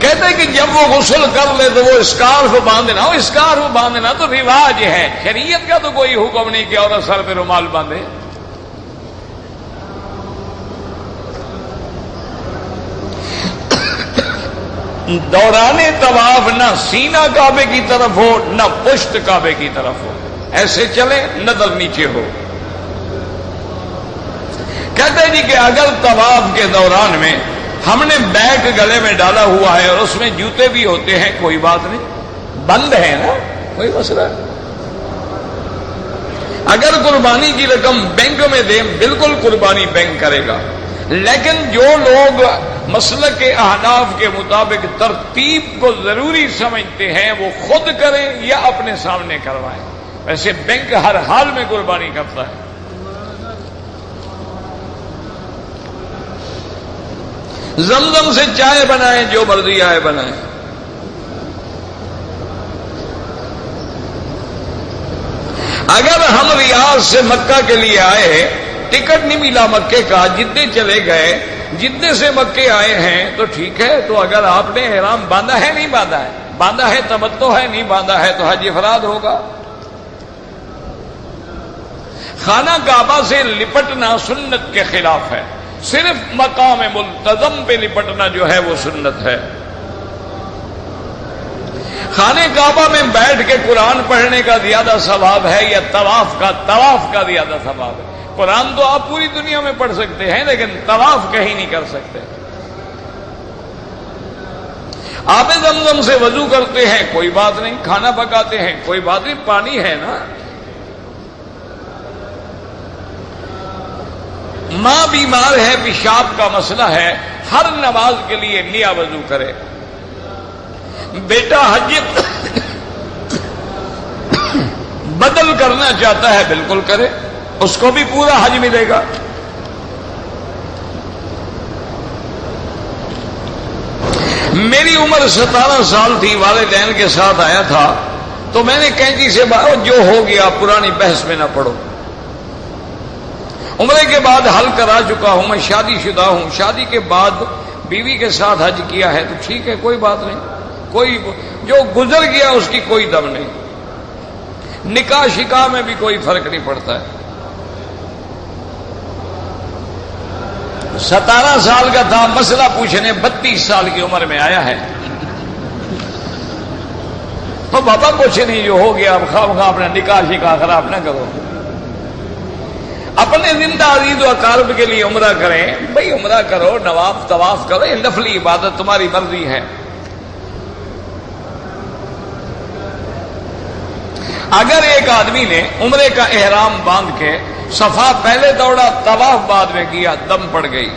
کہتے ہیں کہ جب وہ غسل کر لے تو وہ اسکارف باندھنا ہو. اسکارف باندھنا تو رواج ہے، شریعت کا تو کوئی حکم نہیں کہ عورت سر پہ رومال باندھے. دوران طواف نہ سینہ کعبے کی طرف ہو نہ پشت کعبے کی طرف ہو، ایسے چلیں نظر نیچے ہو۔ کہتے جی کہ اگر طواف کے دوران میں ہم نے بیگ گلے میں ڈالا ہوا ہے اور اس میں جوتے بھی ہوتے ہیں، کوئی بات نہیں، بند ہے نا، کوئی مسئلہ ہے۔ اگر قربانی کی رقم بینک میں دیں، بالکل قربانی بینک کرے گا، لیکن جو لوگ مسلک کے احناف کے مطابق ترتیب کو ضروری سمجھتے ہیں وہ خود کریں یا اپنے سامنے کروائیں۔ ویسے بینک ہر حال میں قربانی کرتا ہے۔ زمزم سے چائے بنائیں، جو مرضی آئے بنائیں۔ اگر ہم ریاض سے مکہ کے لیے آئے، ٹکٹ نہیں ملا مکے کا، جتنے چلے گئے، جتنے سے مکے آئے ہیں تو ٹھیک ہے، تو اگر آپ نے احرام باندھا ہے نہیں باندھا ہے، باندھا ہے تمتع ہے نہیں باندھا ہے تو حج افراد ہوگا۔ خانہ کعبہ سے لپٹنا سنت کے خلاف ہے، صرف مقام ملتزم پہ لپٹنا جو ہے وہ سنت ہے۔ خانہ کعبہ میں بیٹھ کے قرآن پڑھنے کا زیادہ ثواب ہے یا طواف کا زیادہ ثواب ہے؟ قرآن تو آپ پوری دنیا میں پڑھ سکتے ہیں لیکن طواف کہیں نہیں کر سکتے۔ آب زمزم سے وضو کرتے ہیں، کوئی بات نہیں، کھانا پکاتے ہیں، کوئی بات نہیں، پانی ہے نا۔ ماں بیمار ہے، پیشاب کا مسئلہ ہے، ہر نماز کے لیے نیا وضو کرے۔ بیٹا حج بدل کرنا چاہتا ہے، بالکل کرے، اس کو بھی پورا حج ملے گا۔ میری عمر 17 سال تھی، والدین کے ساتھ آیا تھا تو میں نے کینچی سے جو ہو گیا پرانی بحث میں نہ پڑو۔ عمرے کے بعد حل کرا چکا ہوں، میں شادی شدہ ہوں، شادی کے بعد بیوی کے ساتھ حج کیا ہے تو ٹھیک ہے، کوئی بات نہیں، کوئی جو گزر گیا اس کی کوئی دم نہیں، نکاح شکاح میں بھی کوئی فرق نہیں پڑتا ہے۔ 17 سال کا تھا، مسئلہ پوچھنے 32 سال کی عمر میں آیا ہے۔ تو بابا کچھ نہیں، جو ہو گیا اب خواہ اپنا نکاح شکاح خراب نہ کرو، اپنے زندہ عزیز و اقارب کے لیے عمرہ کریں، بھئی عمرہ کرو، نواف طواف کرو، یہ نفلی عبادت تمہاری مرضی ہے۔ اگر ایک آدمی نے عمرے کا احرام باندھ کے صفا پہلے دوڑا، طواف بعد میں کیا، دم پڑ گئی۔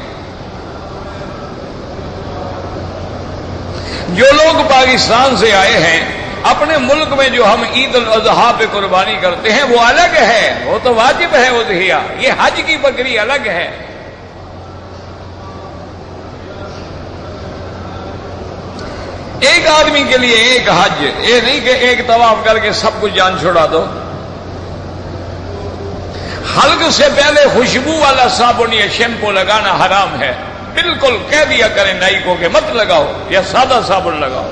جو لوگ پاکستان سے آئے ہیں، اپنے ملک میں جو ہم عید الاضحیٰ پہ قربانی کرتے ہیں وہ الگ ہے، وہ تو واجب ہے اضحیٰ، یہ حج کی بکری الگ ہے۔ ایک آدمی کے لیے ایک حج، یہ نہیں کہ ایک طواف کر کے سب کچھ جان چھوڑا دو۔ حلق سے پہلے خوشبو والا صابن یا شیمپو لگانا حرام ہے، بالکل کہہ دیا کریں نائی کو کہ مت لگاؤ یا سادہ صابن لگاؤ۔